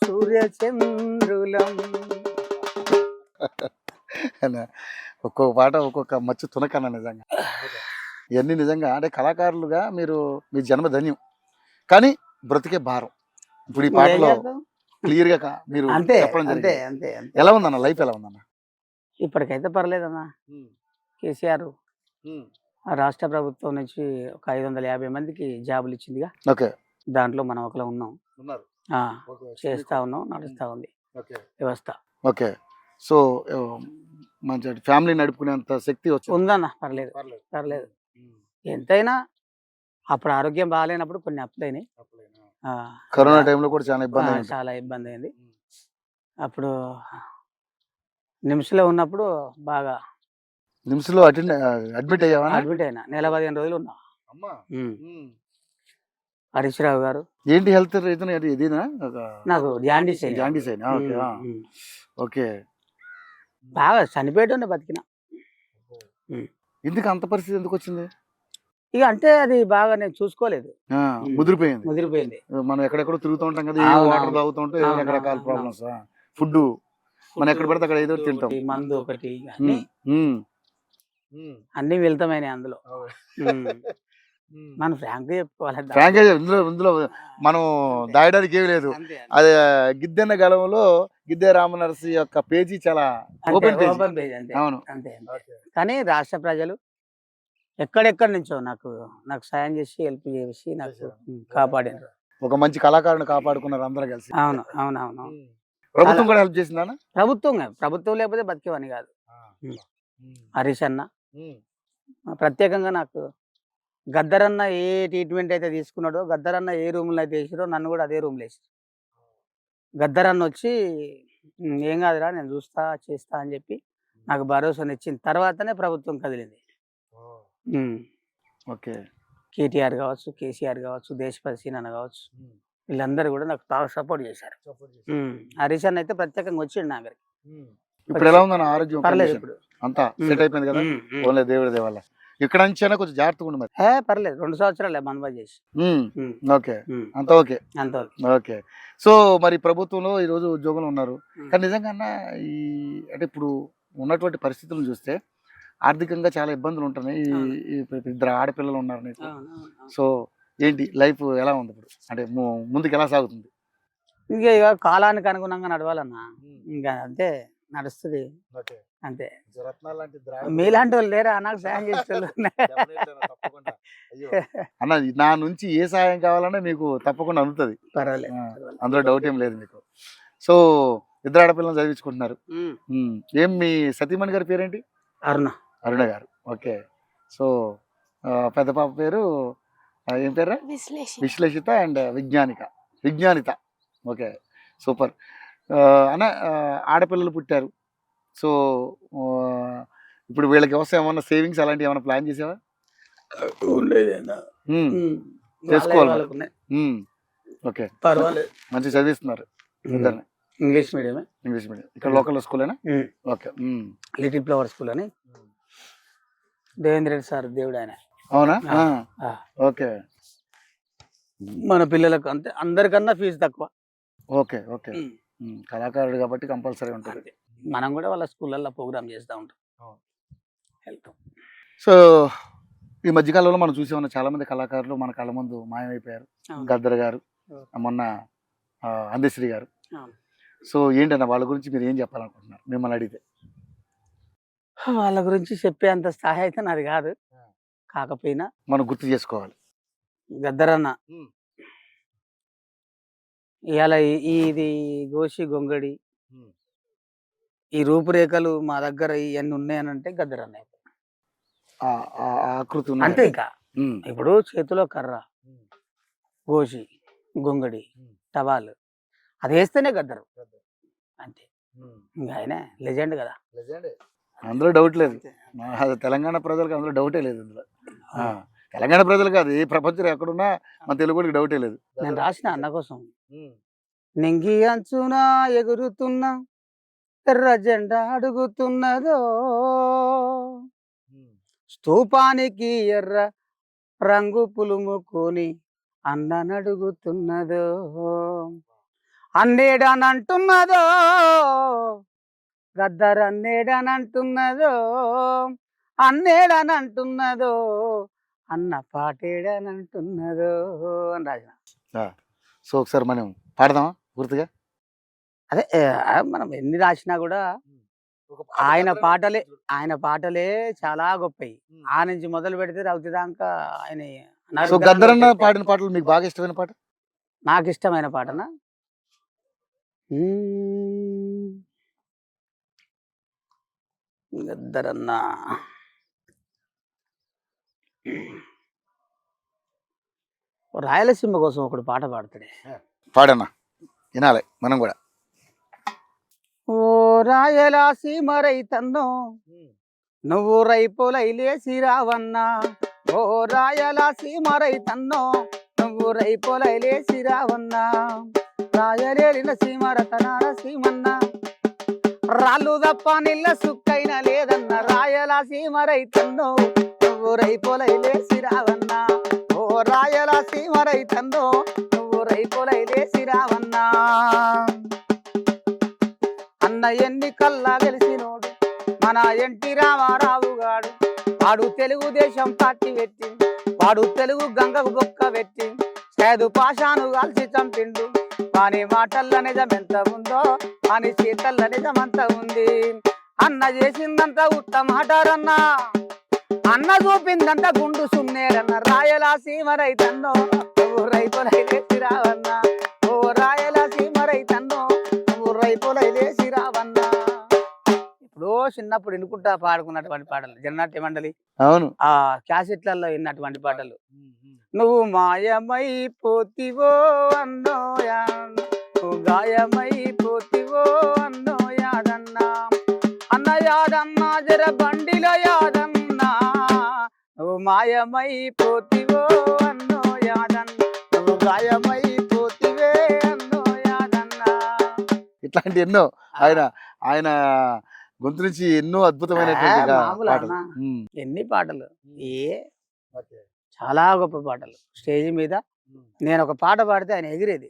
సూర్య చంద్రులం. ఒక్కొక్క పాట ఒక్కొక్క మచ్చు తునకన్న నిజంగా. ఇవన్నీ నిజంగా అంటే కళాకారులుగా మీరు మీ జన్మ ధన్యం, కానీ బ్రతికే భారం. ఇప్పుడు ఈ పాటలో క్లియర్ గా మీరు అంతే చెప్పడం అంతే జరిగింది. అంతే అంతే ఎలా ఉందన్న లైఫ్, ఎలా ఉందన్న? ఇప్పటికైతే పర్లేదన్నా. కేసీఆర్ రాష్ట్ర ప్రభుత్వం నుంచి ఒక 550 మందికి జాబులు ఇచ్చిందిగా, ఓకే, దాంట్లో మనం ఒకలా ఉన్నాం. చేస్తా ఉన్నాం, నడుస్తా ఉంది వ్యవస్థ. ఓకే, సో మంచి ఫ్యామిలీ నడుపుకునేంత శక్తి వచ్చింది ఉందన్న. పర్లేదు పర్లేదు. ఎంతైనా అప్పుడు ఆరోగ్యం బాగాలేనప్పుడు కొన్ని అప్పులైనాయి. కరోనా టైంలో కూడా చాలా ఇబ్బంది అయింది. చాలా ఇబ్బంది అయింది. అప్పుడు నిమ్స్లో ఉన్నప్పుడు బాగా నిమ్స్లో అడ్మిట్ అయ్యావా? అడ్మిట్ అయినా, నెల 15 రోజులు ఉన్నా. హరీష్ రావు గారు ఏంటి హెల్త్ రీజన్ ఇదేనా? నాకు జాండీస్ జాండీస్ అయినా? Okay okay. బాగా చనిపోయేటోనే బతికిన. ఎందుకు అంత పరిస్థితి ఎందుకు వచ్చింది? ఇక అంటే అది బాగా నేను చూసుకోలేదు, ముదిరిపోయింది. మనం ఎక్కడెక్కడ తిరుగుతూ ఉంటాం కదా, వాటర్ తాగుతూ ఉంటే రకరకాల ప్రాబ్లమ్స్. ఫుడ్ మనం ఎక్కడ పడితే అక్కడ ఏదో తింటాం, మందు ఒకటి అన్ని వెళ్తామైనా అందులో. మనం ఫ్రాంక్ చెప్పుకోవాలి, ఇందులో మనం దాయడానికి ఏమి లేదు. అది గిద్దెన్న గలంలో గిద్దె రామనరసి యొక్క పేజీ చాలా ఓపెన్ పేజ్. అవును, అంతే. కానీ రాష్ట్ర ప్రజలు ఎక్కడెక్కడి నుంచో నాకు సాయం చేసి హెల్ప్ చేసి నాకు కాపాడారు. ఒక మంచి కళాకారుని కాపాడుకున్నారు అందరూ కలిసి. అవును అవును అవును. ప్రభుత్వం కూడా హెల్ప్ చేసిందా? ప్రభుత్వం లేకపోతే బతికేవాని కాదు. హరీష్ అన్న ప్రత్యేకంగా నాకు, గద్దరన్న ఏ ట్రీట్మెంట్ అయితే తీసుకున్నాడో, గద్దరన్న ఏ రూమ్లో అయితే వేసారో నన్ను కూడా అదే రూమ్లో వేసారు. గద్దరన్న వచ్చి ఏం కాదురా నేను చూస్తా చేస్తా అని చెప్పి నాకు భరోసానిచ్చిన తర్వాతనే ప్రభుత్వం కదిలింది. ఓకే, కేటీఆర్ కావచ్చు, కేసీఆర్ కావచ్చు, దేశపతి సీనన్న కావచ్చు, వీళ్ళందరూ కూడా నాకు బాగా సపోర్ట్ చేశారు. హరీష్ అన్న అయితే ప్రత్యేకంగా వచ్చిండు నా దగ్గరికి. ఇప్పుడు ఎలా ఉందన్న ఆరోగ్యం? పర్లేదు, ఇప్పుడు అంతా సెట్ అయిపోయింది కదా, ఓన్లీ దేవుడి దేవాల. ఇక్కడ నుంచి కొంచెం జాగ్రత్తగా ఉండి మరి. పర్లేదు, 2 సంవత్సరాలు బంద్ చేసి. ఓకే, అంత ఓకే. ఓకే, సో మరి ప్రభుత్వంలో ఈ రోజు ఉద్యోగంలో ఉన్నారు, కానీ నిజంగా ఈ అంటే ఇప్పుడు ఉన్నటువంటి పరిస్థితులను చూస్తే ఆర్థికంగా చాలా ఇబ్బందులు ఉంటున్నాయి. ఈ 2 ఆడపిల్లలు ఉన్నారు నీకు. సో ఏంటి లైఫ్ ఎలా ఉంది ఇప్పుడు, అంటే ముందుకు ఎలా సాగుతుంది? ఇక కాలానికి అనుగుణంగా నడవాలన్నా, ఇంకా అంతే నడుస్తుంది అంతే. మీలాంటి వాళ్ళు లేరా నాకు సాయం చేసేవాళ్ళు? అన్న నా నుంచి ఏ సాయం కావాలన్నా మీకు తప్పకుండా అందుతుంది, పర్వాలేదు, అందులో డౌట్ ఏం లేదు మీకు. సో 2 ఆడపిల్లలు చదివించుకుంటున్నారు. ఏం మీ సతీమణి గారి పేరేంటి? అరుణ గారు. ఓకే, సో పెద్ద పాప పేరు ఏం పేరు? Vishleshita and Vignanitha. Okay, super. అన్న ఆడపిల్లలు పుట్టారు, సో ఇప్పుడు వీళ్ళకి వ్యవసాయం ఏమన్నా సేవింగ్స్ అలాంటివి ఏమైనా ప్లాన్ చేసావా? చేసుకోవాలి. ఓకే, పర్వాలేదు, మంచి చదివిస్తున్నారు ఇద్దరిని. English medium. ఇక్కడ లోకల్ స్కూలేనా? ఓకే, లిటిల్ ఫ్లవర్ స్కూల్ అని దేవేంద్ర రెడ్డి సార్ దేవుడు ఆయన. అవునా? ఓకే, మన పిల్లలకు అంతే, అందరికన్నా ఫీజు తక్కువ. Okay okay. కళాకారుడు కాబట్టి కంపల్సరీ ఉంటుంది. అంతే. మనం కూడా వాళ్ళ స్కూళ్ళల్లో ప్రోగ్రామ్ చేస్తూ ఉంటాం. అవును. వెళ్తాం. సో ఈ మధ్యకాలంలో మనం చూసే ఉన్న చాలా మంది కళాకారులు మన కళ్ళ ముందు మాయమైపోయారు. అవును. గద్దర్ గారు, అవును. మొన్న అందశ్రీ గారు. అవును. సో ఏంటన్నా వాళ్ళ గురించి మీరు ఏం చెప్పాలనుకుంటున్నారు మిమ్మల్ని అడిగితే? వాళ్ళ గురించి చెప్పే అంత స్థాయి అయితే నాది కాదు. కాకపోయినా మనం గుర్తు చేసుకోవాలి. గద్దరన్న ఉమ్. ఇవాళ ఇది గోషి గొంగడి ఉమ్. ఈ రూపురేఖలు మా దగ్గర ఇవన్నీ ఉన్నాయనంటే గద్దరన్న. ఆ ఆకృతి ఉన్నది. అంతే. ఇంకా ఉమ్. ఇప్పుడు చేతిలో కర్ర, ఉమ్. గోషి గొంగడి, ఉమ్. టవాలు అది వేస్తేనే గద్దరు. గద్దర్. అంతే. ఉమ్. ఇంకా ఆయన లెజెండ్ కదా. అందులో డౌట్ లేదు. అది తెలంగాణ ప్రజలకు అందులో డౌటే లేదు. అందులో తెలంగాణ ప్రజలు కాదు, ఏ ప్రపంచంలో ఎక్కడున్నా మన తెలుగుడికి డౌటే లేదు. నేను రాసిన అన్న కోసం. నింగి అంచున ఎగురుతున్నా ఎర్ర జెండా అడుగుతున్నదో, స్తూపానికి ఎర్ర రంగు పులుముకొని అన్ననడుగుతున్నదో, అన్నేడనంటున్నదో గద్దర్, అన్నేడనంటున్నదో, అన్నేడనంటున్నదో అన్న పాటేడనంటున్నదో అని రాసిన. సో ఒకసారి మనం పాడదామా పూర్తిగా? అదే మనం ఎన్ని రాసినా కూడా ఆయన పాటలే చాలా గొప్పవి. ఆ నుంచి మొదలు పెడితే రౌతి దాకా ఆయన. సో గద్దరన్న పాడిన పాటలు మీకు బాగా ఇష్టమైన పాట? నాకు ఇష్టమైన పాటనా, గద్దరన్న రాయలసీమ కోసం ఒకడు పాట పాడతాడే. పాడన్నా వినాలి మనం కూడా. ఓ రాయలసీమ రైతన్నో నువ్వు రైపోలైలేసి రావన్నా, ఓ రాయలసీమ రైతన్నో నువ్వు రైపోలైలేసి రావన్నా, రాయలేలిన సీమ రతనాల సీమన్న రాళ్ళు తప్ప నిల్ల సుక్కైన లేదన్న, రాయలసీమ రైతన్నో నువ్వు రైపోలైలేసి రావన్నా, ఓ రాయలసీమ రైతన్నో నువ్వు రైపోలైలేసి రావన్నా. అన్న ఎన్నికల్లా గెలిచినోడు మన ఎన్టీ రామారావు గాడు, వాడు తెలుగుదేశం పార్టీ పెట్టి, వాడు తెలుగు గంగకు బొక్క పెట్టి చేదు పాషాను కాల్చి చంపిండు. కానీ మాటల్ల నిజమెంత ఉందో కానీ చేతల్ల నిజమంత ఉంది. అన్న చేసిందంత ఉత్త మాటారన్నా, అన్న చూపిందంత గుండు సున్నేరన్న, రాయలసీమ రైతన్నో నువ్వు రైతులైలేసి రావన్నా, ఓ రాయలసీమ రైతన్నో నువ్వు రైతులైలేసి రావన్నా. ఇప్పుడు చిన్నప్పుడు వినుకుంటా పాడుకున్నటువంటి పాటలు, జననాట్య మండలి అవును ఆ క్యాసెట్లలో విన్నటువంటి పాటలు. నువ్వు మాయమైపోతివో అన్నోయా, నువ్వు గాయమైపోతివో అన్నో యాదన్నా, అన్న యాదన్నా జర బండిలో యాదన్నా, నువ్వు మాయమైపోతివో అన్నో యాదన్నా, నువ్వు గాయమైపోతివే అన్నో యాదన్నా. ఇట్లాంటి ఎన్నో ఆయన గొంతు నుంచి ఎన్నో అద్భుతమైనటువంటి పాటలు. ఎన్ని పాటలు, చాలా గొప్ప పాటలు. స్టేజ్ మీద నేను ఒక పాట పాడితే ఆయన ఎగిరేది.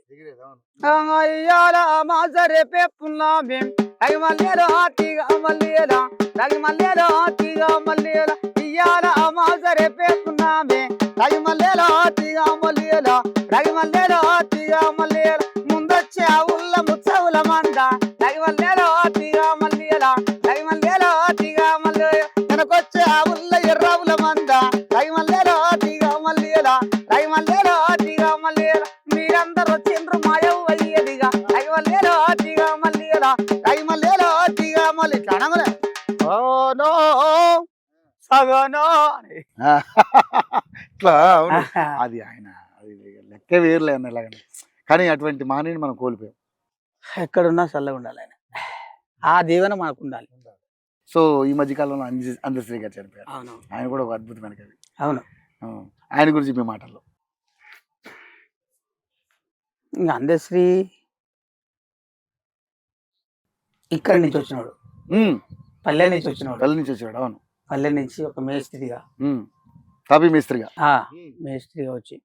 ముందొచ్చే ఉల్ల ముచ్చవుల మంద తగిమల్లేలో తీగా మల్లియలా, తగిమల్లేలో తీగా మల్లి వెనకొచ్చే ఆ ఉల్ల ఎర్రవుల మంద తగిమల్లేలో తీగా మల్లియలా, తగిమల్లేలో తీగా మల్లియలా, మీరందరూ వచ్చిండ్రు మాయవు అయ్యేదిగా, తగిమల్లేలో తీగా మల్లియలా, తగిమల్లేలో తీగా మల్లి కణములే ఓనో సగనో ఇట్లా. అవును అది ఆయన లెక్క వేర్లే అన్న ఇలాగనే. కానీ అటువంటి మానేని మనం కోల్పోయాం. ఎక్కడున్నా చల్లగా ఉండాలి ఆయన, ఆ దీవెన మనకు ఉండాలి. సో ఈ మధ్యకాలంలో అందశ్రీ గారు చనిపోయారు. అవును, ఆయన కూడా ఒక అద్భుతమైన కవి. అవును. ఆయన గురించి మీ మాటల్లో? ఇంకా అందశ్రీ ఇక్కడి నుంచి వచ్చినాడు, పల్లె నుంచి వచ్చినాడు. పల్లె నుంచి వచ్చాడు. అవును, పల్లె నుంచి ఒక మేస్త్రిగా, తాపీ మేస్త్రిగా మేస్త్రిగా వచ్చి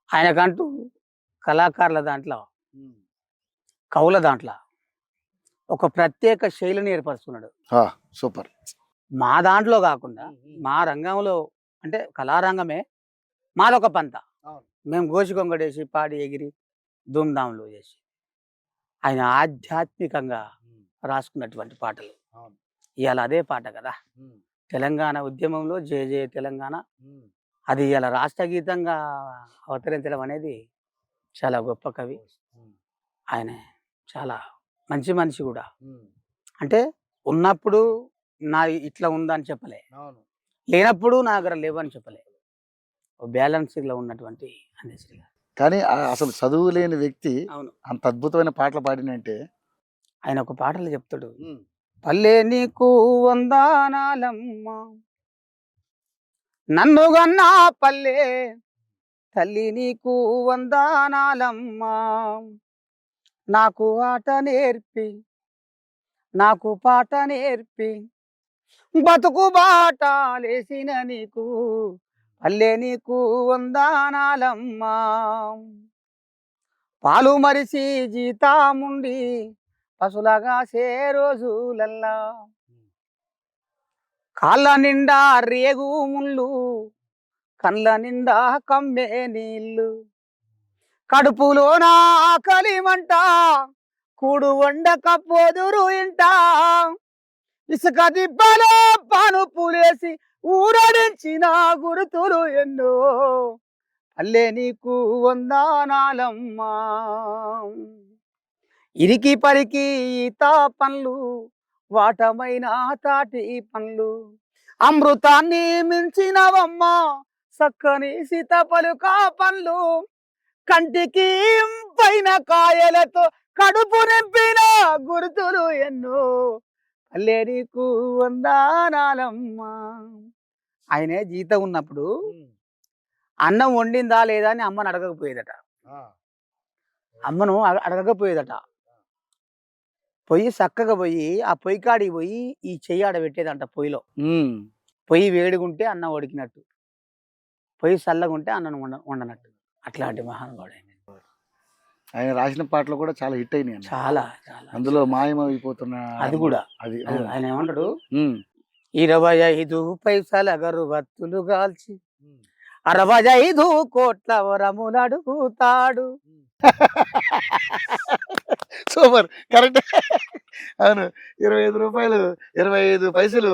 ఆయనకంటూ కళాకారుల దాంట్లో, కవుల దాంట్లో ఒక ప్రత్యేక శైలిని ఏర్పరుచుకున్నాడు. సూపర్. మా దాంట్లో కాకుండా మా రంగంలో అంటే కళారంగమే మాదొక పంత. మేము గోసిగొంగడేసి పాడి ఎగిరి ధూమ్ధాంలు చేసి ఆయన ఆధ్యాత్మికంగా రాసుకున్నటువంటి పాటలు. ఇవాళ అదే పాట కదా తెలంగాణ ఉద్యమంలో జయ జయ తెలంగాణ, అది ఇలా రాష్ట్ర గీతంగా అవతరించడం అనేది చాలా గొప్ప కవి. ఆయన చాలా మంచి మనిషి కూడా. అంటే ఉన్నప్పుడు నా ఇట్లా ఉందని చెప్పలే, లేనప్పుడు నా దగ్గర లేవని చెప్పలే, బ్యాలెన్స్లో ఉన్నటువంటి అనేసి. కానీ అసలు చదువు లేని వ్యక్తి అవును, అంత అద్భుతమైన పాటలు పాడినంటే ఆయన ఒక పాటలు చెప్తాడు. పల్లె నీకు వందనాలమ్మ, నన్ను గన్నా పల్లె తల్లి నీకు వందనాలమ్మ, నాకు ఆట నేర్పి నాకు పాట నేర్పి బతుకు బాట లేసిన నీకు పల్లె నీకు వందనాలమ్మ, పాలు మరిసి జీతాముండి పశులగా సే రోజులల్లా, కాళ్ళ నిండా రేగు ముళ్ళు కళ్ళ నిండా కమ్మే నీళ్ళు, కడుపులోన ఆకలి మంట కూడు వండకపోదురు ఇంట, ఇసుక దిబ్బలో పానుపులేసి ఊరడించిన గురుతులు ఎన్నో పల్లె నీకు వందనాలమ్మా, ఇరికి పరికి ఈత పండ్లు వాటమైన తాటి పండ్లు, అమృతాన్ని మించినవమ్మ చక్కని సీతపలుక పండ్లు, కంటికి పైన కాయలతో కడుపు నింపిన గుర్తులు ఎన్నో పల్లె నీకు వందనాలమ్మా. ఆయనే జీతం ఉన్నప్పుడు అన్నం వండిందా లేదా అని అమ్మను అడగకపోయేదట. అమ్మను అడగకపోయేదట. పొయ్యి చక్కగా పోయి ఆ పొయ్యి కాడికి పోయి ఈ చెయ్యి ఆడబెట్టేదంట పొయ్యిలో. పొయ్యి వేడిగుంటే అన్నం ఉడికినట్టు, పొయ్యి చల్లగుంటే అన్నం వండనట్టు. అట్లాంటి మహానుభావుడు ఆయన. ఆయన రాసిన పాటలు కూడా చాలా హిట్ అయినాయి. చాలా చాలా. అందులో మాయమైపోతున్న అది కూడా అది ఆయన ఏమంటాడు, 25 పైసల గరువత్తులు గాల్చి 65 కోట్ల వరములు అడుగుతాడు. Super, correct. అవును, 25 రూపాయలు 25 పైసలు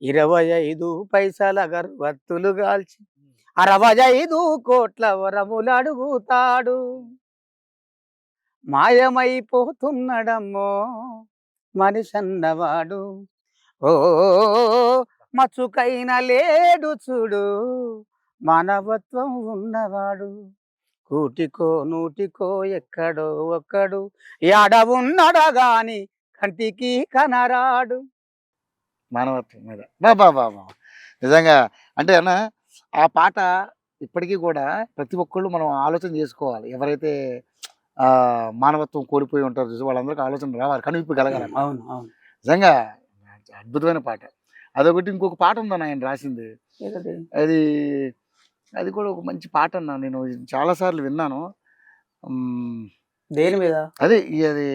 25 పైసల గర్వత్తులు గాల్చి 65 కోట్ల వరములు అడుగుతాడు. మాయమైపోతున్నడమ్మో మనిషన్నవాడు, ఓ మచ్చుకైన లేడు చూడు మానవత్వం ఉన్నవాడు, కూటికో నూటికో ఎక్కడో ఒక్కడు యాడ ఉన్నడా గాని కంటికి కనరాడు. మానవత్వం మీద బాబా బాబా. నిజంగా అంటే అన్న ఆ పాట ఇప్పటికీ కూడా ప్రతి ఒక్కళ్ళు మనం ఆలోచన చేసుకోవాలి. ఎవరైతే మానవత్వం కోల్పోయి ఉంటారో చూసి వాళ్ళందరికీ ఆలోచన రావాలి, కనువిప్పు కలగాలి. అవును అవును, నిజంగా అద్భుతమైన పాట. అదొకటి. ఇంకొక పాట ఉందన్న ఆయన రాసింది, అది అది కూడా ఒక మంచి పాట అన్న. నేను చాలాసార్లు విన్నాను. దేని మీద? అదే అది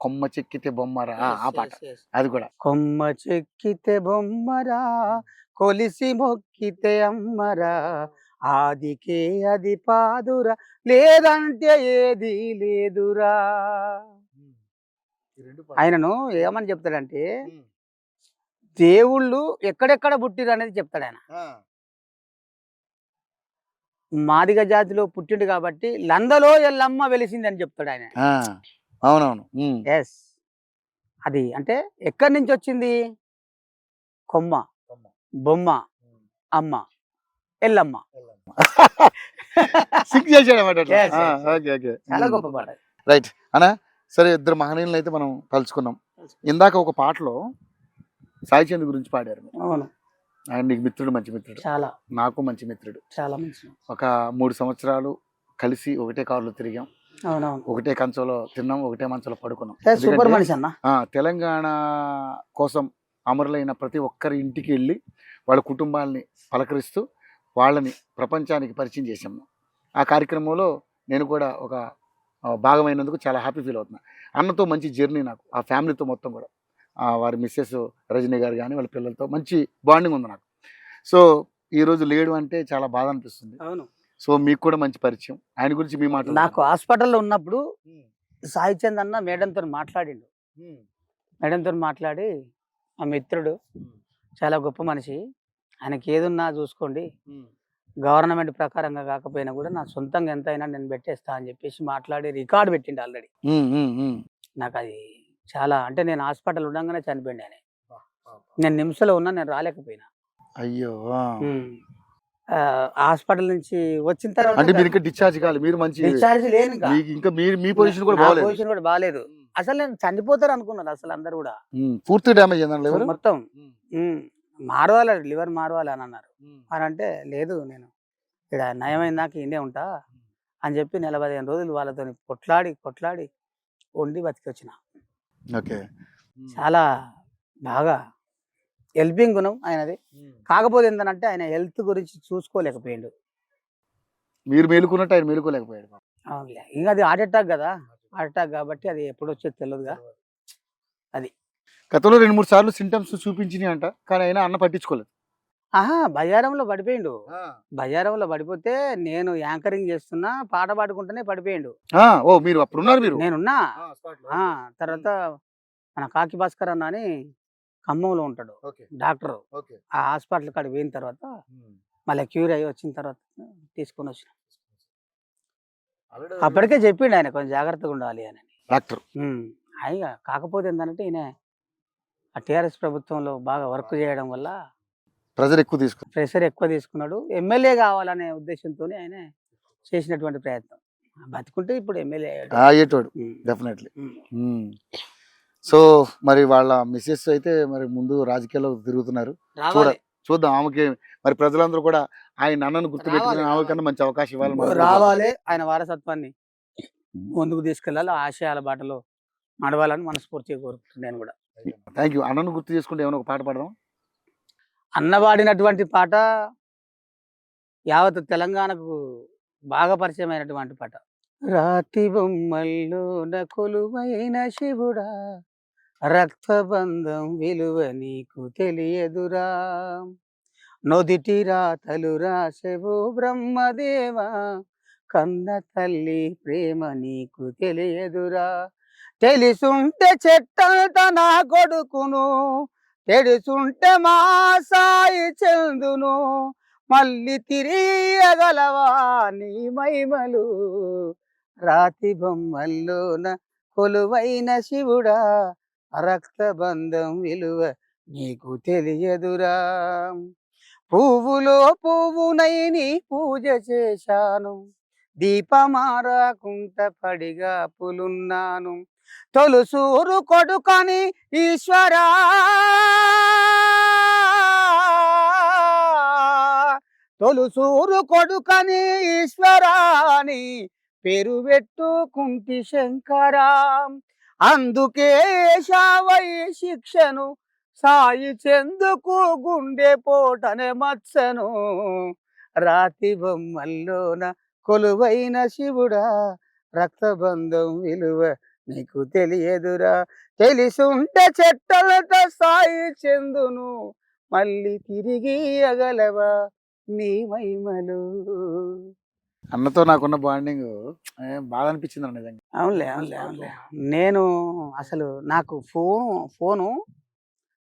కొమ్మ చెక్కితే బొమ్మరా ఆ పాట. అది కూడా కొమ్మ చెక్కితే బొమ్మరా కొలిసి మొక్కితే అమ్మరా, ఆదికే అది పాదురా లేదంటే ఏది లేదురా. ఆయనను ఏమని చెప్తాడంటే దేవుళ్ళు ఎక్కడెక్కడ పుట్టిరు అనేది చెప్తాడు ఆయన. మాదిగ జాతిలో పుట్టిండు కాబట్టి లందలో ఎల్లమ్మ వెలిసింది అని చెప్తాడు ఆయన. అవునవును, ఎస్. అది అంటే ఎక్కడి నుంచి వచ్చింది? కొమ్మ, బొమ్మ, అమ్మ, ఎల్లమ్మ. చాలా గొప్ప పాట. రైట్ అన్నా. సరే, ఇద్దరు మహనీయులను అయితే మనం కలుసుకున్నాం. ఇందాక ఒక పాటలో సాయి చంద్ గురించి పాడారు. అవును, ఆయన నీకు మిత్రుడు, మంచి మిత్రుడు. చాలా, నాకు మంచి మిత్రుడు. చాలా మంచి. ఒక 3 సంవత్సరాలు కలిసి ఒకటే కారులో తిరిగాం, అవునవును, ఒకటే కంచంలో తిన్నాం, ఒకటే మంచంలో పడుకున్నాం. సూపర్ మనిషి అన్న. తెలంగాణ కోసం అమరులైన ప్రతి ఒక్కరి ఇంటికి వెళ్ళి వాళ్ళ కుటుంబాలని పలకరిస్తూ వాళ్ళని ప్రపంచానికి పరిచయం చేశాము. ఆ కార్యక్రమంలో నేను కూడా ఒక భాగమైనందుకు చాలా హ్యాపీ ఫీల్ అవుతున్నా. అన్నతో మంచి జర్నీ నాకు, ఆ ఫ్యామిలీతో మొత్తం కూడా, వారి మిస్సెస్ రజనీ గారు కానీ వాళ్ళ పిల్లలతో మంచి బాండింగ్ ఉంది నాకు. సో ఈరోజు లేడు అంటే చాలా బాధ అనిపిస్తుంది. అవును. సో మీకు కూడా మంచి పరిచయం, ఆయన గురించి మీ మాట. నాకు హాస్పిటల్లో ఉన్నప్పుడు సాయి చంద్ అన్న మేడంతో మాట్లాడిండు. మేడంతో మాట్లాడి, ఆ మిత్రుడు చాలా గొప్ప మనిషి, ఆయనకి ఏదున్నా చూసుకోండి, గవర్నమెంట్ ప్రకారంగా కాకపోయినా కూడా నా సొంతంగా ఎంతైనా నేను పెట్టేస్తా అని చెప్పేసి మాట్లాడి రికార్డు పెట్టిండు ఆల్రెడీ. నాకు అది చాలా, అంటే నేను హాస్పిటల్ ఉండగానే చనిపోయింది ఆయన. నేను నిమ్స్లో ఉన్నా, నేను రాలేకపోయినా. అయ్యో. హాస్పిటల్ నుంచి వచ్చిన తర్వాత అంటే మీరు ఇంకా డిశ్చార్జ్ కాలేదు, మీరు మంచి డిశ్చార్జ్ లేను, ఇంకా మీ పొజిషన్ కూడా బాగాలేదు. పొజిషన్ కూడా బాగాలేదు. అసలు నేను చనిపోతారు అనుకున్నాను అసలు అందరు కూడా. పూర్తి డ్యామేజ్ అయిందండి మొత్తం. మారవాలి, లివర్ మారవాలి అని అన్నారు. అని అంటే లేదు, నేను ఇక్కడ నయమైందాక ఇండే ఉంటా అని చెప్పి 15 రోజులు వాళ్ళతో కొట్లాడి వండి బతికి వచ్చిన. ఓకే. చాలా బాగా హెల్పింగ్ గుణం ఆయనది. కాకపోతే ఏంటంటే ఆయన హెల్త్ గురించి చూసుకోలేకపోయాడు. మీరు మేలుకున్నట్టు ఆయన మేలుకోలేకపోయాడు. అవునులే, ఇంకా అది హార్ట్ అటాక్ కదా, హార్ట్ అటాక్ కాబట్టి అది ఎప్పుడు వచ్చేది తెలియదుగా. అది గతంలో 2-3 సార్లు సింటమ్స్ చూపించినాయి అంట, కానీ అయినా అన్న పట్టించుకోలేదు. బయ్యారంలో పడిపోయిండు. బయ్యారంలో పడిపోతే నేను యాంకరింగ్ చేస్తున్నా, పాట పాడుకుంటూనే పడిపోయిండు. ఓ మీరు అప్పుడు ఉన్నారు? మీరు నేనున్నా. తర్వాత మన కాకి భాస్కర్ అన్న అని ఖమ్మంలో ఉంటాడు డాక్టర్. ఆ హాస్పిటల్ కాడికి పోయిన తర్వాత మళ్ళీ క్యూర్ అయ్యి వచ్చిన తర్వాత తీసుకొని వచ్చిన. అప్పటికే చెప్పిండు ఆయన కొంచెం జాగ్రత్తగా ఉండాలి అని డాక్టర్. అయ్యా కాకపోతే ఏంటంటే ఈయన ఆ టీఆర్ఎస్ ప్రభుత్వంలో బాగా వర్క్ చేయడం వల్ల ప్రెషర్ ఎక్కువ తీసుకున్నాడు. ఎమ్మెల్యే కావాలనే ఉద్దేశంతో ఆయన చేసినటువంటి ప్రయత్నం. బతుకుంటే ఇప్పుడు ఎమ్మెల్యే అయ్యేటోడు డెఫినెట్లీ. సో మరి వాళ్ళ మిస్సెస్ అయితే మరి ముందు రాజకీయాల్లో తిరుగుతున్నారు. చూద్దాం ఆమెకి మరి ప్రజలందరూ కూడా ఆయన అన్నను గుర్తుపెట్టుకుని ఆమె కన్నా మంచి అవకాశం ఇవ్వాలి, రావాలి. ఆయన వారసత్వాన్ని ముందుకు తీసుకెళ్ళాలి, ఆశయాల బాటలో నడవాలని మనస్ఫూర్తిగా కోరుకుంటున్నాను నేను కూడా. Thank you. అన్నను గుర్తు చేసుకుంటే ఏమైనా ఒక పాట పాడదాం? అన్న పాడినటువంటి పాట యావత్ తెలంగాణకు బాగా పరిచయమైనటువంటి పాట. రాతి బొమ్మల్లోన కొలువైన శివుడా, రక్తబంధం విలువ నీకు తెలియదురా, నొదిటి రాతలు రాసెవు బ్రహ్మదేవా, కన్న తల్లి ప్రేమ నీకు తెలియదురా, తెలిసుంటే చెట్టంత నా కొడుకును, తెలుసుంటే మా సాయి చందును, మళ్ళీ తిరియగలవా నీ మహిమలు, రాతి బొమ్మల్లోన కొలువైన శివుడా, రక్తబంధం విలువ నీకు తెలియదురా, పువ్వులో పువ్వునై నీ పూజ చేశాను, దీపమారాకుంట పడిగా పులున్నాను, తొలుసూరు కొడుకని ఈశ్వరా, తొలుసూరు కొడుకని ఈశ్వరాని పేరు పెట్టుకుంటి శంకరా, అందుకే శావై శిక్షను సాయి చెందుకు గుండె పోటనే మచ్చను, రాతి బొమ్మల్లోన కొలువైన శివుడా, రక్తబంధం విలువ నీకు తెలియదురా, తెలిసుంటే చెట్టలతో సాయి చెందును, మళ్ళీ తిరిగి అగలవా నీ మహిమలు. అన్నతో నాకున్న బాండింగ్ బాగా అనిపించింది నిజంగా. అవునులే. నేను అసలు నాకు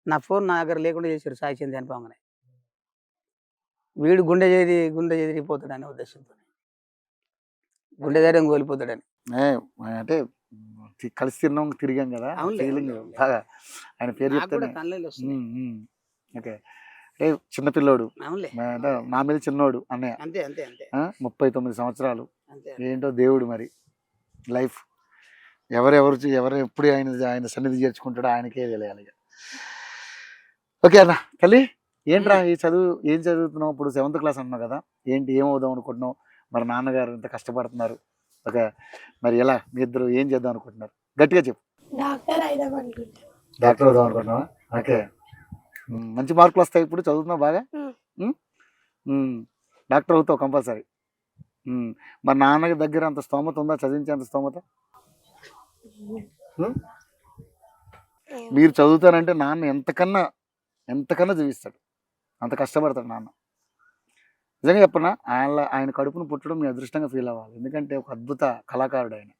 నా ఫోన్ నా దగ్గర లేకుండా చేశారు సాయి చంద్ చనిపోగానే. వీడు గుండె చెదిరిపోతాడనే ఉద్దేశంతో, గుండె ధైర్యం కోల్పోతాడని. అంటే కలిసి తిరిగాం కదా, బాగా ఆయన పేరు చెప్తాను. ఓకే. అంటే చిన్నపిల్లోడు, నా మీద చిన్నోడు అన్నయ్య, 39 సంవత్సరాలు. ఏంటో దేవుడు మరి లైఫ్, ఎవరు ఎప్పుడు ఆయన సన్నిధి చేర్చుకుంటాడో ఆయనకే తెలియాలి. ఓకే అన్న. తల్లి ఏంట్రా ఈ చదువు, ఏం చదువుతున్నావు ఇప్పుడు? 7th క్లాస్ అన్నావు కదా, ఏంటి ఏమవుదాం అనుకుంటున్నావు? మరి నాన్నగారు ఇంత కష్టపడుతున్నారు, ఓకే, మరి ఎలా మీ ఇద్దరు ఏం చేద్దాం అనుకుంటున్నారు? గట్టిగా చెప్పు. డాక్టర్ అవుదాం అనుకుంటున్నా. డాక్టర్ అవుదాం అనుకుంటున్నావా? ఓకే. మంచి మార్కులు వస్తాయి ఇప్పుడు చదువుతున్నావు బాగా. డాక్టర్ అవుతావు కంపల్సరీ. మరి నాన్న దగ్గర అంత స్తోమత ఉందా, చదివించే అంత స్తోమత? మీరు చదువుతారంటే నాన్న ఎంతకన్నా చదివిస్తాడు, అంత కష్టపడతాడు నాన్న. నిజంగా చెప్పనా, ఆయన కడుపును పుట్టడం మీ అదృష్టంగా ఫీల్ అవ్వాలి. ఎందుకంటే ఒక అద్భుత కళాకారుడు ఆయన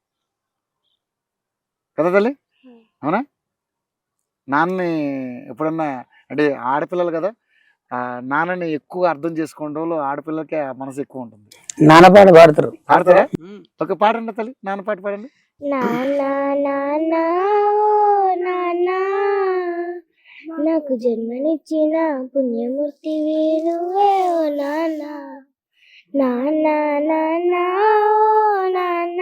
కదా తల్లి, అవునా? నాన్నని ఎప్పుడన్నా అంటే ఆడపిల్లలు కదా, నాన్నని ఎక్కువ అర్థం చేసుకోవడం వల్ల ఆడపిల్లలకి ఆ మనసు ఎక్కువ ఉంటుంది. నాన్న పాట పాడతారు. పాడతారా? ఒక పాడండి తల్లి, నాన్న పాట పాడండి. నాకు జన్మనిచ్చిన పుణ్యమూర్తివి నువ్వే ఓ నాన్న, నాన్న నాన్న ఓ నాన్న,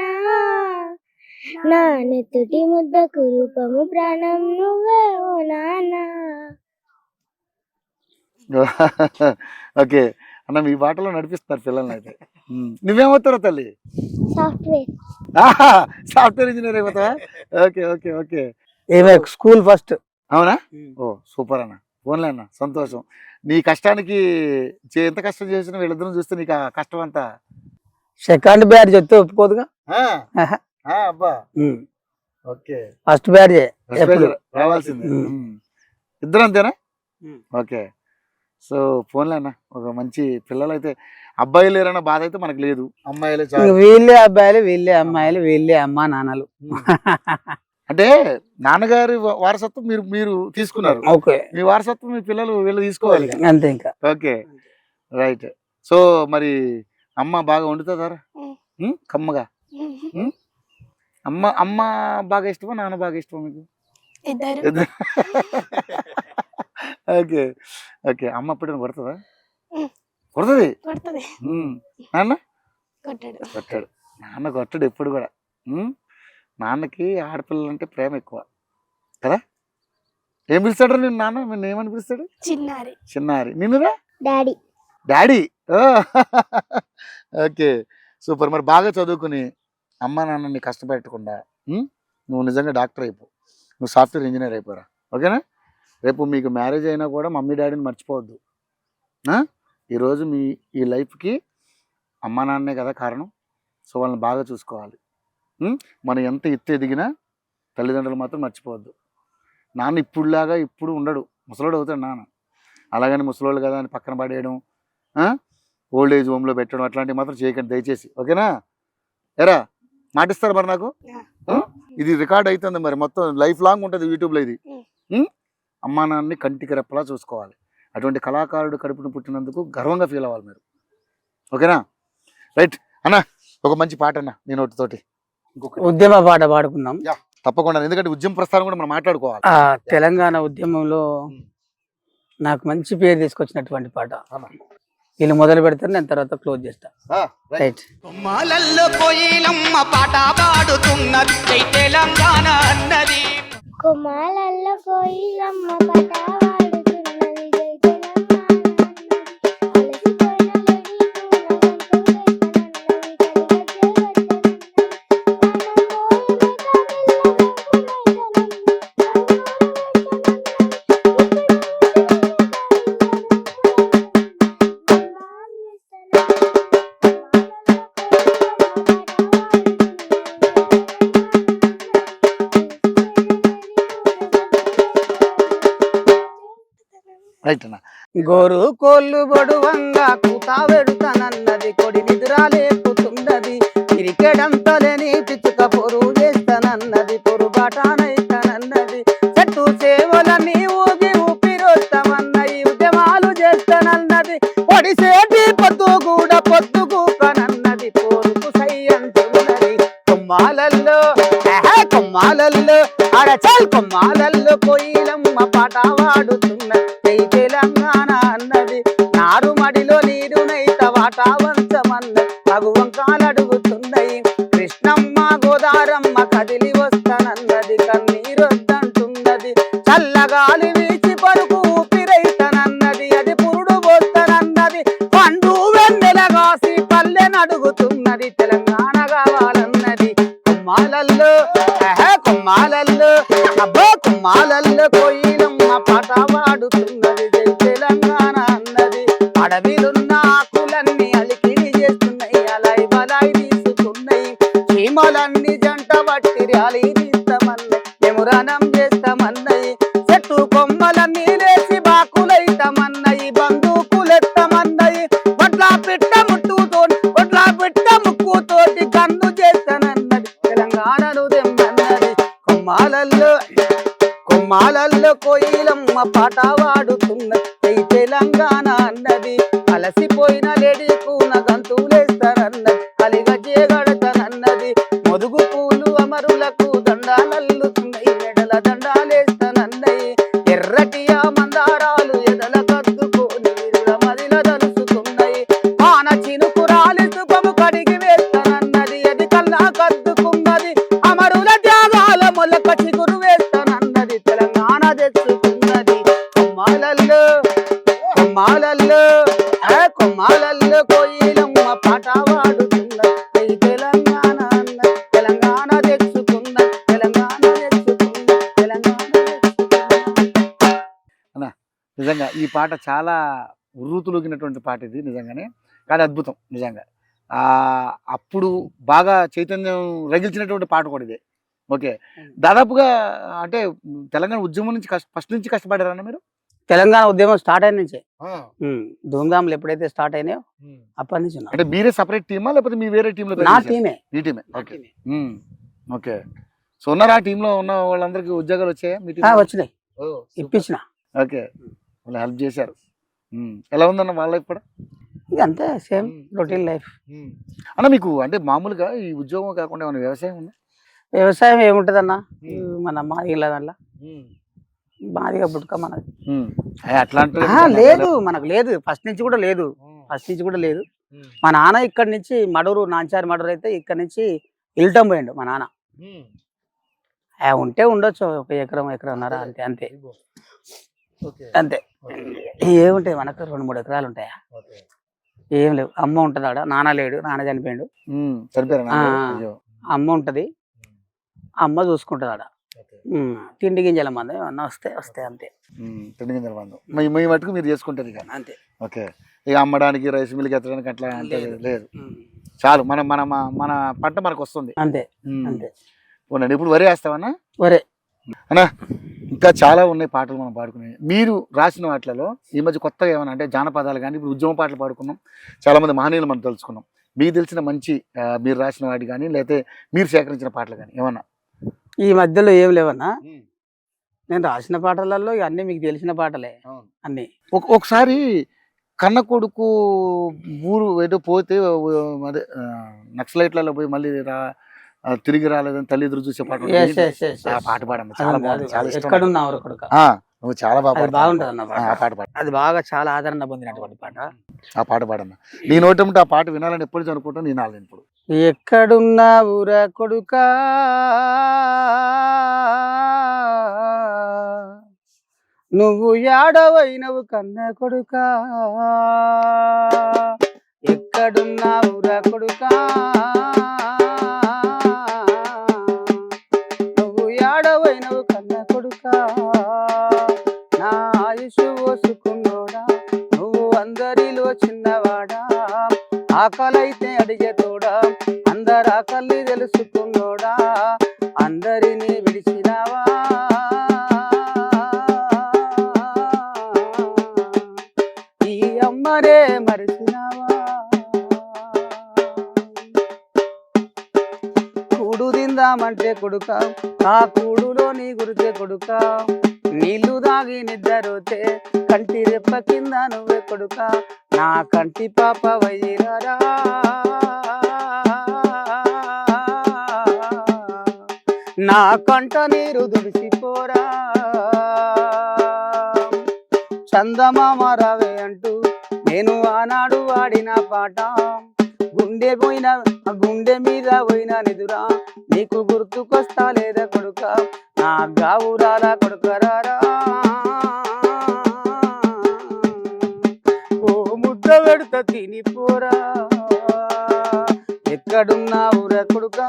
నా నెత్తుటి ముద్దకు రూపము ప్రాణం నువ్వే ఓ నాన్న. ఓకే అన్న, మీ బాటలో నడిపిస్తున్నారు పిల్లల్ని అయితే. నువ్వేమవుతారో తల్లి? సాఫ్ట్వేర్ ఇంజనీర్ అయిపోతావా? Okay okay okay. School first. అవునా? ఓ సూపర్ అన్న, ఫోన్లే అన్న, సంతోషం. నీ కష్టానికి ఎంత కష్టం చేసినా వీళ్ళిద్దరం చూస్తే నీకు ఆ కష్టం అంతా సెకండ్ బ్యాడ్ చెప్తే ఒప్పుకోదుగా. అబ్బా ఓకే, ఫస్ట్ బ్యాడ్ రావాల్సిందే. ఇద్దరు అంతేనా? ఓకే. సో ఫోన్లే అన్న, ఒక మంచి పిల్లలు అయితే. అబ్బాయిలు లేరన్న బాధ అయితే మనకు లేదు, అమ్మాయిలే చాలు. వీళ్ళే అబ్బాయిలు, వీళ్ళే అమ్మాయిలు, వీళ్ళే అమ్మా నాన్నలు. అంటే నాన్నగారి వారసత్వం మీరు తీసుకున్నారు, మీ వారసత్వం మీ పిల్లలు వీళ్ళు తీసుకోవాలి అంతే ఇంకా. Okay right. సో మరి అమ్మ బాగా వండుతుందారా కమ్మగా? అమ్మ బాగా ఇష్టమా, నాన్న బాగా ఇష్టమా మీకు? Okay okay. అమ్మ ఎప్పుడైనా కొడుతుందా? కొడుతుంది. నాన్న కొట్టాడు. నాన్న కొట్టాడు ఎప్పుడు కూడా. నాన్నకి ఆడపిల్లలు అంటే ప్రేమ ఎక్కువ కదా. ఏం పిలుస్తాడు నేను నాన్న? నిన్ను ఏమని పిలుస్తాడు? చిన్నారి. నిన్నురా? డాడీ. Okay super. మరి బాగా చదువుకుని అమ్మ నాన్నని కష్టపెట్టకుండా నువ్వు నిజంగా డాక్టర్ అయిపో, నువ్వు సాఫ్ట్వేర్ ఇంజనీర్ అయిపోరా. ఓకేనా? రేపు మీకు మ్యారేజ్ అయినా కూడా మమ్మీ డాడీని మర్చిపోవద్దు. ఈరోజు ఈ లైఫ్కి అమ్మ నాన్నే కదా కారణం. సో వాళ్ళని బాగా చూసుకోవాలి. మనం ఎంత ఎదిగినా తల్లిదండ్రులు మాత్రం మర్చిపోవద్దు. నాన్న ఇప్పుడులాగా ఇప్పుడు ఉండడు, ముసలోడు అవుతాడు నాన్న. అలాగని ముసలోళ్ళు కదా అని పక్కన పడేయడం, ఓల్డ్ ఏజ్ హోమ్లో పెట్టడం అట్లాంటివి మాత్రం చేయకండి దయచేసి. ఓకేనా? ఎరా మాటిస్తారు మరి నాకు? ఇది రికార్డ్ అవుతుంది మరి, మొత్తం లైఫ్ లాంగ్ ఉంటుంది యూట్యూబ్లో ఇది. అమ్మా నాన్నని కంటికి రెప్పలా చూసుకోవాలి. అటువంటి కళాకారుడు కడుపును పుట్టినందుకు గర్వంగా ఫీల్ అవ్వాలి మీరు. ఓకేనా? రైట్ అన్న, ఒక మంచి పాట అన్న నేను ఒకటితోటి. ఉద్యమ పాట పాడుకుందాం తప్పకుండా, ఎందుకంటే ఉద్యమ ప్రస్థానం కూడా మనం మాట్లాడుకోవాలి. తెలంగాణ ఉద్యమంలో నాకు మంచి పేరు తీసుకొచ్చినటువంటి పాట. వీళ్ళు మొదలు పెడతారు, నేను తర్వాత క్లోజ్ చేస్తా. రైట్. కొమ్మాలల్లో కోయిలమ్మ పాట పాడుతున్నది, జై తెలంగాణ అన్నది. కొమ్మాలల్లో కోయిలమ్మ పాట పాడుతున్నది, జై తెలంగాణ గోరు కోళ్ళు బొడువంగా కూతా వెడుతానన్నది, కొడి నిద్రాలేపుతున్నది, క్రికెడంతలేని పిచ్చుక పొరు చేస్తానన్నది, పొరుబాటానైతానన్నది, చెట్టు సేవలని ఊగి ఊపిరొస్తామన్నది, ఉద్యమాలు చేస్తానన్నది, పొడిసేటి పొద్దు కూడా పొద్దుగూకనన్నది, పోరుకు సై అంటున్నది. కొమ్మాలల్లో అడచల్ కొమ్మాలల్లో కోయిలమ్మ పాట వాడుతున్నది, జై తెలంగాణ అన్నది, నారు మడిలో నీరునైత వాటా వంచమన్నది, మగువంకాలు అడుగుతున్నాయి, కృష్ణమ్మ గోదారమ్మ కదిలి వస్తానన్నది, కన్నీరొద్దంటున్నది, చల్లగాలి వీచి పరుకు ఊపిరైతనన్నది, అది పురుడు పోస్తానన్నది, పండు వెన్నెలగాసి పల్లెని అడుగుతున్నది, తెలంగాణ కావాలన్నది. కొమ్మాలల్లో అబ్బో కొమ్మాలల్లో కోయిలమ్మ పాట పాడుతున్నది, కొమ్మలన్నీ జంట బట్టి ర్యాలీ తీస్తామన్నయ్య ఎమురానం చేస్తామన్నయ్య చెట్టు కొమ్మలన్నీ లేచి బాకులైతామన్నయ్య బందూకులెత్తమన్నయ్య వడ్ల పిట్ట ముక్కుతోటి కన్ను చేస్తానన్నది తెలంగాణను దెమ్మన్నది కొమ్మాలల్లో కోయిలమ్మ పాట వాడుతున్నది తెలంగాణ అన్నది అలసిపోయిన లేడీ కూన గంతులేస్తానన్నది అలిగజేగడతానన్నది మొదుగు పూలు అమరులకు దండాలల్లుతున్నాయి మెడల దండాలేస్తానన్నయి ఎర్రటి ఆ మందారాలు ఎదల కద్దుకొని విరుల మదిల దలుసుకున్నాయి ఆన చినుకురాలి సుపము కడిగి వేస్తానన్నది అది కల్లా కద్దుకున్నది అమరుల త్యాగాల మొలక చిగురు వేస్తానన్నది తెలంగాణ తెచ్చుకున్నది కొమ్మాలల్లో కోయిలమ్మ పాట వాడుతున్నది తెలంగాణ అన్నది తెలంగాణ తెచ్చుకున్నది తెలంగాణ నిజంగా ఈ పాట చాలా ఉర్రూతులోకినటువంటి పాట ఇది నిజంగానే, కానీ అద్భుతం నిజంగా. అప్పుడు బాగా చైతన్యం రగిల్చినటువంటి పాట కూడా ఇదే. ఓకే, దాదాపుగా అంటే తెలంగాణ ఉద్యమం నుంచి ఫస్ట్ నుంచి కష్టపడారన్న మీరు? తెలంగాణ ఉద్యమం స్టార్ట్ అయిన నుంచే ధూమ్ధాములు ఎప్పుడైతే స్టార్ట్ అయినాయో అప్పటి నుంచి అంటే మీరే సపరేట్ టీమా లేకపోతే మీ వేరే టీంలో? నా టీమే. ఈ టీమే. Okay okay. సో ఉన్నారా ఆ టీంలో ఉన్న వాళ్ళందరికీ ఉద్యోగాలు వచ్చాయా? వచ్చినాయి, ఇప్పించిన. ఓకే, వాళ్ళు హెల్ప్ చేశారు. ఎలా ఉందన్న వాళ్ళ లైఫ్ కూడా? ఇక అంతే, సేమ్ రొటీన్ లైఫ్ అన్న. మీకు అంటే మామూలుగా ఈ ఉద్యోగం కాకుండా ఏమైనా వ్యవసాయం ఉందా? వ్యవసాయం ఏముంటదన్న మన మాదిగల దాంట్లో మాదిగా పుట్టుక మనది అట్లాంటి లేదు, మనకు లేదు, ఫస్ట్ నుంచి కూడా లేదు. మా నాన్న ఇక్కడ నుంచి మడూరు, నాంచారి మడూరు అయితే ఇక్కడ నుంచి ఇల్టం పోయిండు మా నాన్న. ఉంటే ఉండొచ్చు ఒక ఎకరన్నర, అంతే అంతే అంతే. ఏముంటాయి మనకు 2-3 ఎకరాలు ఉంటాయా? ఏం లేవు. అమ్మ ఉంటది ఆడ, నాన్న లేడు, నాన్న చనిపోయిండు. అమ్మ ఉంటది, అమ్మ చూసుకుంటది ఆడ. తిండి గింజల మంది ఏమన్నా వస్తే అంతే. తిండి గింజల మందు మీ మటుకు మీరు చేసుకుంటారు ఇక అంతే. ఓకే, ఇక అమ్మడానికి రైస్ మిల్కి ఎత్తడానికి అట్లా అంటే లేదు, చాలు మన మన మన పంట మనకు వస్తుంది అంతే అంతే. అవునండి. ఇప్పుడు వరి వేస్తావన్నా? వరే అన్నా. ఇంకా చాలా ఉన్నాయి పాటలు మనం పాడుకునేవి. మీరు రాసిన వాటిలలో ఈ మధ్య కొత్తగా ఏమన్నా అంటే జానపదాలు కానీ, ఇప్పుడు ఉద్యమ పాటలు పాడుకున్నాం, చాలా మంది మహనీయులు మనం తెలుసుకున్నాం. మీకు తెలిసిన మంచి మీరు రాసిన వాటి కానీ లేకపోతే మీరు సేకరించిన పాటలు కానీ ఏమన్నా? ఈ మధ్యలో ఏం లేవన్నా, నేను రాసిన పాటలలో అన్ని మీకు తెలిసిన పాటలే అన్ని. ఒకసారి కన్న కొడుకు ఊరు ఏదో పోతే అదే నక్సలైట్లలో పోయి మళ్ళీ తిరిగి రాలేదని తల్లి ఎదురు చూసే పాట, పాట పాడమ్మా. చాలా బాగుంది, చాలా ఇష్టం. నువ్వు చాలా బాగుంటది అన్న ఆ పాట పాడ. అది బాగా చాలా ఆదరణ పొందినటువంటి పాట. ఆ పాట పాడమ్మా. నీ నోటంటే ఆ పాట వినాలని ఎప్పుడు అనుకుంటాను, నేను నాలని ఇప్పుడు. ఎక్కడున్నా ఊరా కొడుకా, నువ్వు యాడవైనవు కన్న కొడుకా, ఎక్కడున్నా ఊరా కొడుకా, నువ్వు యాడవైనవు కన్న కొడుకా, నా ఆయుషు ఓసుకున్నోడా, నువ్వు అందరిలో చిన్నవాడా, ఆకలైతే అడిగే తోడా, అందరు ఆకలి తెలుసుకున్నోడా, అందరినీ విడిచినావా, ఈ అమ్మరే మరిచినావా, కూడు తిందామంటే కొడుక, ఆ కూడులో నీ గురితే కొడుక, నీళ్లు దాగి నిద్రపోతే కంటి రెప్ప కింద నువ్వే కొడుక, నా కంటి పాప వయ్యిరారా, నా కంట నీరు దుడిసిపోరా, చందమామ రావే అంటూ నేను ఆనాడు వాడిన పాట, గుండె మీద పోయిన నిదురా, నీకు గుర్తుకొస్తా లేదా కొడుక, నా గావురాల కొడుకరారా, ఓ ముద్ద పెడత తినిపోరా, ఎక్కడున్నా ఊర కొడుక,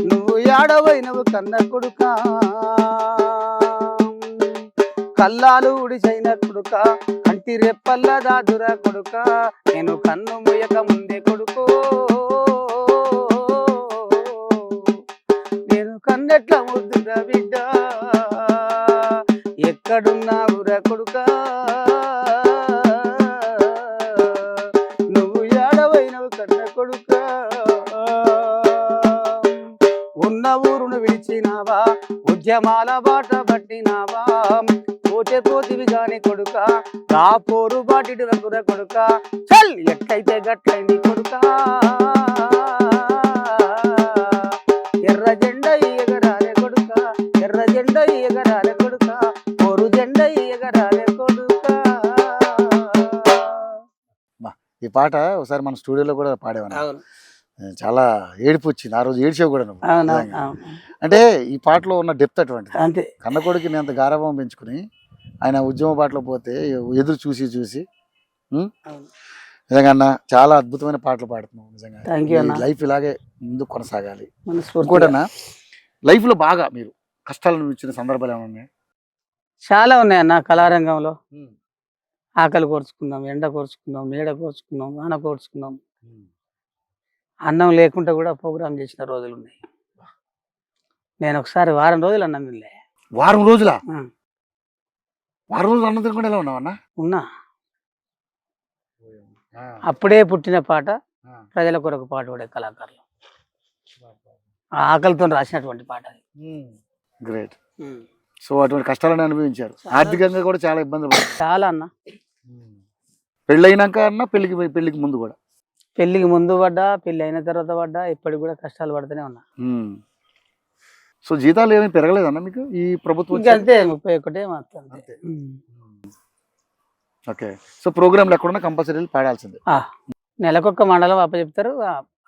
నువ్వు యాడవైనవు కన్న కొడుక, కల్లాలు ఉడిచైన కొడుక, కంటి రెప్పల్ల దాదురా కొడుక, నేను కన్ను ముయ్యక ముందే కొడుకు, ఎక్కడున్నావురా కొడుకా నువ్వు ఏడవైనవు కన్న కొడుకా ఉన్న ఊరును విడిచినావా ఉద్యమాల బాట పట్టినావా పోతే పోతివి గాని కొడుక నా పోరు బాటిటి వగుర కొడుక చల్ ఎట్లయితే గట్లయింది కొడుక ఎర్ర జెండ ఎగరాలే కొడుక ఎర్ర జెండ ఎగరాలే కొడుక పోరు జెండ ఎగరాలే కొడుక. ఈ పాట ఒకసారి మన స్టూడియోలో కూడా పాడేవాను. అవును చాలా ఏడుపు వచ్చింది ఆ రోజు, ఏడ్చావు కూడా నువ్వు. అవును అంటే ఈ పాటలో ఉన్న డెప్త్ అటువంటిది. అంతే. కన్న కొడుకుని అంత గారాభం పెంచుకుని ఆయన ఉద్యమ బాటలో పోతే ఎదురు చూసి చూసి నిజంగా అన్న చాలా అద్భుతమైన పాటలు పాడుతున్నావు. నిజంగా లైఫ్ ఇలాగే ముందుకు కొనసాగాలి. ఇంకోటన్నా లైఫ్ లో బాగా మీరు కష్టాలను ఇచ్చిన సందర్భాలు ఏమైనా ఉన్నాయి? చాలా ఉన్నాయన్న. కళారంగంలో ఆకలి కోర్చుకున్నాం, ఎండ కోర్చుకున్నాం, నీడ కోర్చుకున్నాం, వాన కోర్చుకున్నాం. అన్నం లేకుండా కూడా ప్రోగ్రామ్ చేసిన రోజులు ఉన్నాయి. నేను ఒకసారి వారం రోజులు అన్నం తినలే. వారం రోజులా? వారం రోజులు అన్నం తినకుండా ఎలా ఉన్నావన్నా? ఉన్నా. అప్పుడే పుట్టిన పాట, ప్రజల కొరకు పాట పడే కళాకారులు, ఆకలితో రాసినటువంటి పాట అది. గ్రేట్. సో అటువంటి కష్టాలను అనుభవించారు. ఆర్థికంగా కూడా చాలా ఇబ్బందులు పడ్డారు. చాలా అన్న. పెళ్ళైనాక అన్న పెళ్లికి ముందు కూడా? పెళ్లికి ముందు పడ్డా, పెళ్లి అయిన తర్వాత పడ్డా, ఇప్పటికి కూడా కష్టాలు పడుతూనే ఉన్నా. సో జీతాలు ఏమీ పెరగలేదన్న మీకు ఈ ప్రభుత్వం? అంతే 31 మాత్రం. ఓకే. సో ప్రోగ్రాంలు ఎక్కడున్నా కంపల్సరీ పాడాల్సిందే. నెలకొక్క మండలం అప్పచెప్తారు,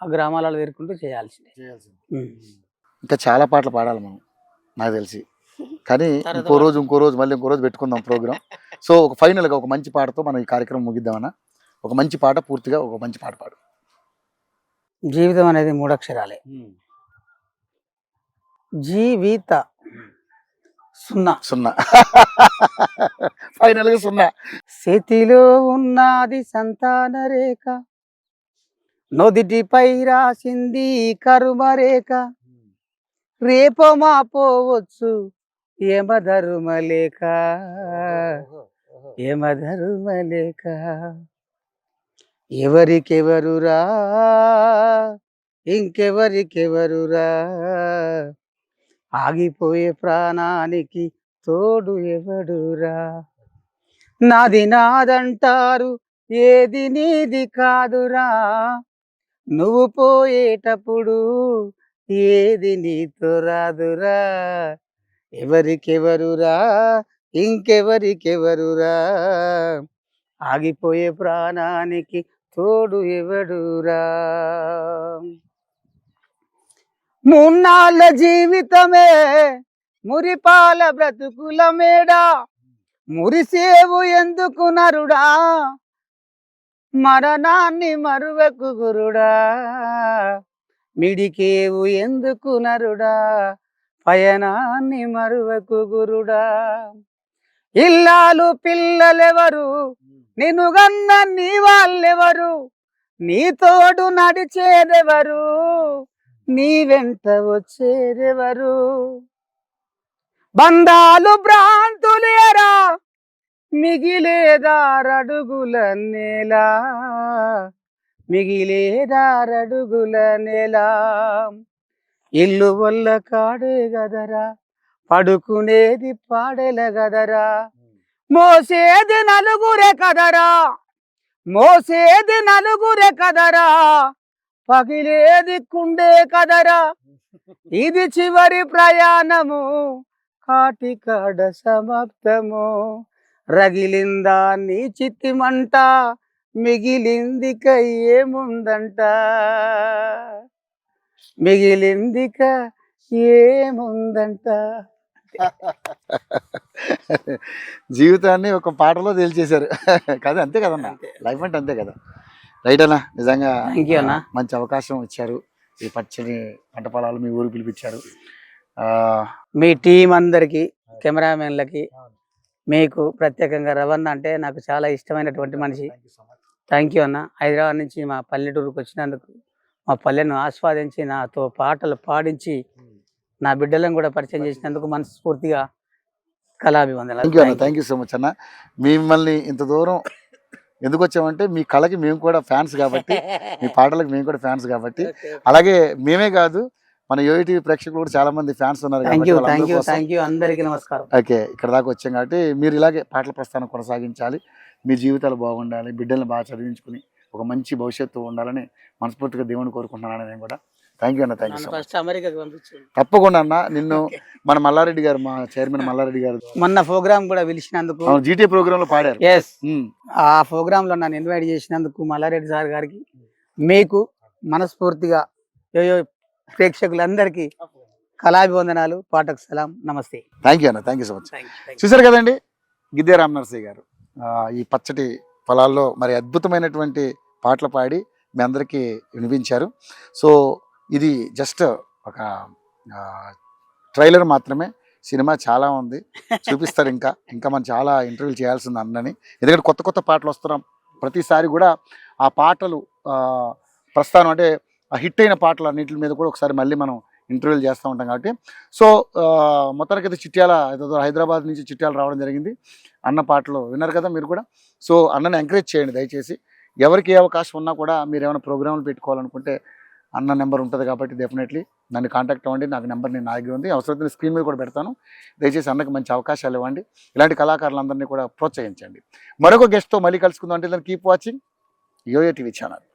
ఆ గ్రామాలలో తిరుగుకుంటూ చేయాల్సిందే. ఇంకా చాలా పాటలు పాడాలి మనం నాకు తెలిసి. కానీ ఇంకో రోజు మళ్ళీ ఇంకో రోజు పెట్టుకుందాం ప్రోగ్రామ్. సో ఒక ఫైనల్గా ఒక మంచి పాటతో మనం ఈ కార్యక్రమం ముగిద్దామన్నా. ఒక మంచి పాట, పూర్తిగా ఒక మంచి పాట పాడు. జీవితం అనేది 3 అక్షరాలే. జీవిత 0 ఫైనల్ గా 0. చేతిలో ఉన్నది సంతాన రేఖ, నొదిటిపై రాసింది కరుమరేఖ, రేపో మాపోవచ్చు యమధర్మలేఖ, యమధర్మలేఖ. ఎవరికెవరురా ఇంకెవరికెవరురా, ఆగిపోయే ప్రాణానికి తోడు ఎవడురా. నాది నాదంటారు, ఏది నీది కాదురా, నువ్వు పోయేటప్పుడు ఏది నీతో రాదురా. ఎవరికెవరురా ఇంకెవరికెవరురా, ఆగిపోయే ప్రాణానికి తోడు ఎవడురా. మున్నాళ్ళ జీవితమే మురిపాల బ్రతుకుల మేడ, మురిసేవు ఎందుకు నరుడా, మరణాన్ని మరువకు గురుడా, మిడికేవు ఎందుకు నరుడా, పయనాన్ని మరువకు గురుడా. ఇల్లాలు పిల్లలెవరు, నిన్ను గన్న నీ వాళ్ళెవరు, నీ తోడు నడిచేదెవరు, నీ వెంట వచ్చేదెవరు. బంధాలు భ్రాంతులేరా, మిగిలేదారడుగుల నేల, మిగిలేదారడుగుల నేల. ఇల్లు వల్ల కాడే గదరా, పడుకునేది పాడెల గదరా, మోసేది నలుగురే కదరా, మోసేది నలుగురే కదరా, పగిలేది కుండే కదరా. ఇది చివరి ప్రయాణము, కాటికాడ సమాప్తము. రగిలిందా నీ చిత్తిమంట, మిగిలిందిక ఏముందంట, మిగిలిందిక ఏముందంట. జీవితాన్ని ఒక పాటలో తేల్చేశారు కదా. అంతే కదన్నా, లైఫ్ అంటే అంతే కదా. రైట్ అన్న, నిజంగా మంచి అవకాశం ఇచ్చారు. ఈ పచ్చని పంట పొలాలు మీ ఊరు పిలిపించారు. మీ టీం అందరికి, కెమెరామెన్లకి, మీకు ప్రత్యేకంగా రవణ అంటే నాకు చాలా ఇష్టమైనటువంటి మనిషి. థ్యాంక్ యూ అన్న. హైదరాబాద్ నుంచి మా పల్లెటూరుకు వచ్చినందుకు, మా పల్లెను ఆస్వాదించి నాతో పాటలు పాడించి నా బిడ్డలను కూడా పరిచయం చేసినందుకు మనస్ఫూర్తిగా కళాభివందనాలు. థ్యాంక్ యూ సో మచ్ అన్న. మిమ్మల్ని ఇంత దూరం ఎందుకు వచ్చామంటే మీ కళకి మేము కూడా ఫ్యాన్స్ కాబట్టి, మీ పాటలకు మేము కూడా ఫ్యాన్స్ కాబట్టి, అలాగే మేమే కాదు మన యోఈటీవీ ప్రేక్షకులు కూడా చాలా మంది ఫ్యాన్స్ ఉన్నారు థ్యాంక్ యూ, థ్యాంక్ యూ, కాబట్టి థ్యాంక్ యూ, అందరికీ నమస్కారం. ఓకే, ఇక్కడ దాకా వచ్చాం కాబట్టి మీరు ఇలాగే పాటల ప్రస్థానం కొనసాగించాలి, మీ జీవితాలు బాగుండాలి, బిడ్డల్ని బాగా చదివించుకుని ఒక మంచి భవిష్యత్తు ఉండాలని మనస్ఫూర్తిగా దేవుని కోరుకుంటున్నాను నేను కూడా. థ్యాంక్ యూ అన్న, thank you so much. First అమెరికాకి పంపించండి తప్పకుండా అన్న. నిన్ను మన మల్లారెడ్డి గారు, మా చైర్మన్ మల్లారెడ్డి గారు మొన్న ప్రోగ్రామ్ కూడా పిలిచినందుకు, జీటీ ప్రోగ్రామ్ లో పాడారు. ఎస్, ఆ ప్రోగ్రామ్ లో నన్ను ఇన్వైట్ చేసినందుకు మల్లారెడ్డి సార్ గారికి, మీకు మనస్ఫూర్తిగా యోయో ప్రేక్షకులందరికీ కళాభివందనాలు, పాటకు సలాం, నమస్తే. థ్యాంక్ యూ అన్న, థ్యాంక్ యూ సో మచ్. చూసారు కదండి, గిద్దే రామ్ నరసయ్య గారు ఈ పచ్చటి పొలాల్లో మరి అద్భుతమైనటువంటి పాటలు పాడి మీ అందరికీ వినిపించారు. సో ఇది జస్ట్ ఒక ట్రైలర్ మాత్రమే, సినిమా చాలా ఉంది, చూపిస్తారు. ఇంకా మనం చాలా ఇంటర్వ్యూలు చేయాల్సింది అన్నని, ఎందుకంటే కొత్త కొత్త పాటలు వస్తున్నాం ప్రతిసారి కూడా. ఆ పాటలు ప్రస్థానం అంటే ఆ హిట్ అయిన పాటలు అన్నింటి మీద కూడా ఒకసారి మళ్ళీ మనం ఇంటర్వ్యూలు చేస్తూ ఉంటాం కాబట్టి. సో మొత్తానికైతే చిట్యాల హైదరాబాద్ నుంచి చిట్యాల రావడం జరిగింది. అన్న పాటలు విన్నారు కదా మీరు కూడా. సో అన్నని ఎంకరేజ్ చేయండి దయచేసి. ఎవరికి ఏ అవకాశం ఉన్నా కూడా మీరు ఏమైనా ప్రోగ్రాంలు పెట్టుకోవాలనుకుంటే అన్న నెంబర్ ఉంటుంది కాబట్టి డెఫినెట్లీ నన్ను కాంటాక్ట్ అవ్వండి. నాకు నెంబర్ నేను నా దగ్గర ఉంది, అవసరమైతే స్క్రీన్ మీద కూడా పెడతాను. దయచేసి అన్నకి మంచి అవకాశాలు ఇవ్వండి. ఇలాంటి కళాకారులందరినీ కూడా ప్రోత్సహించండి. మరొక గెస్ట్తో మళ్ళీ కలుసుకుందాం. అంటే keep watching YoYo TV channel.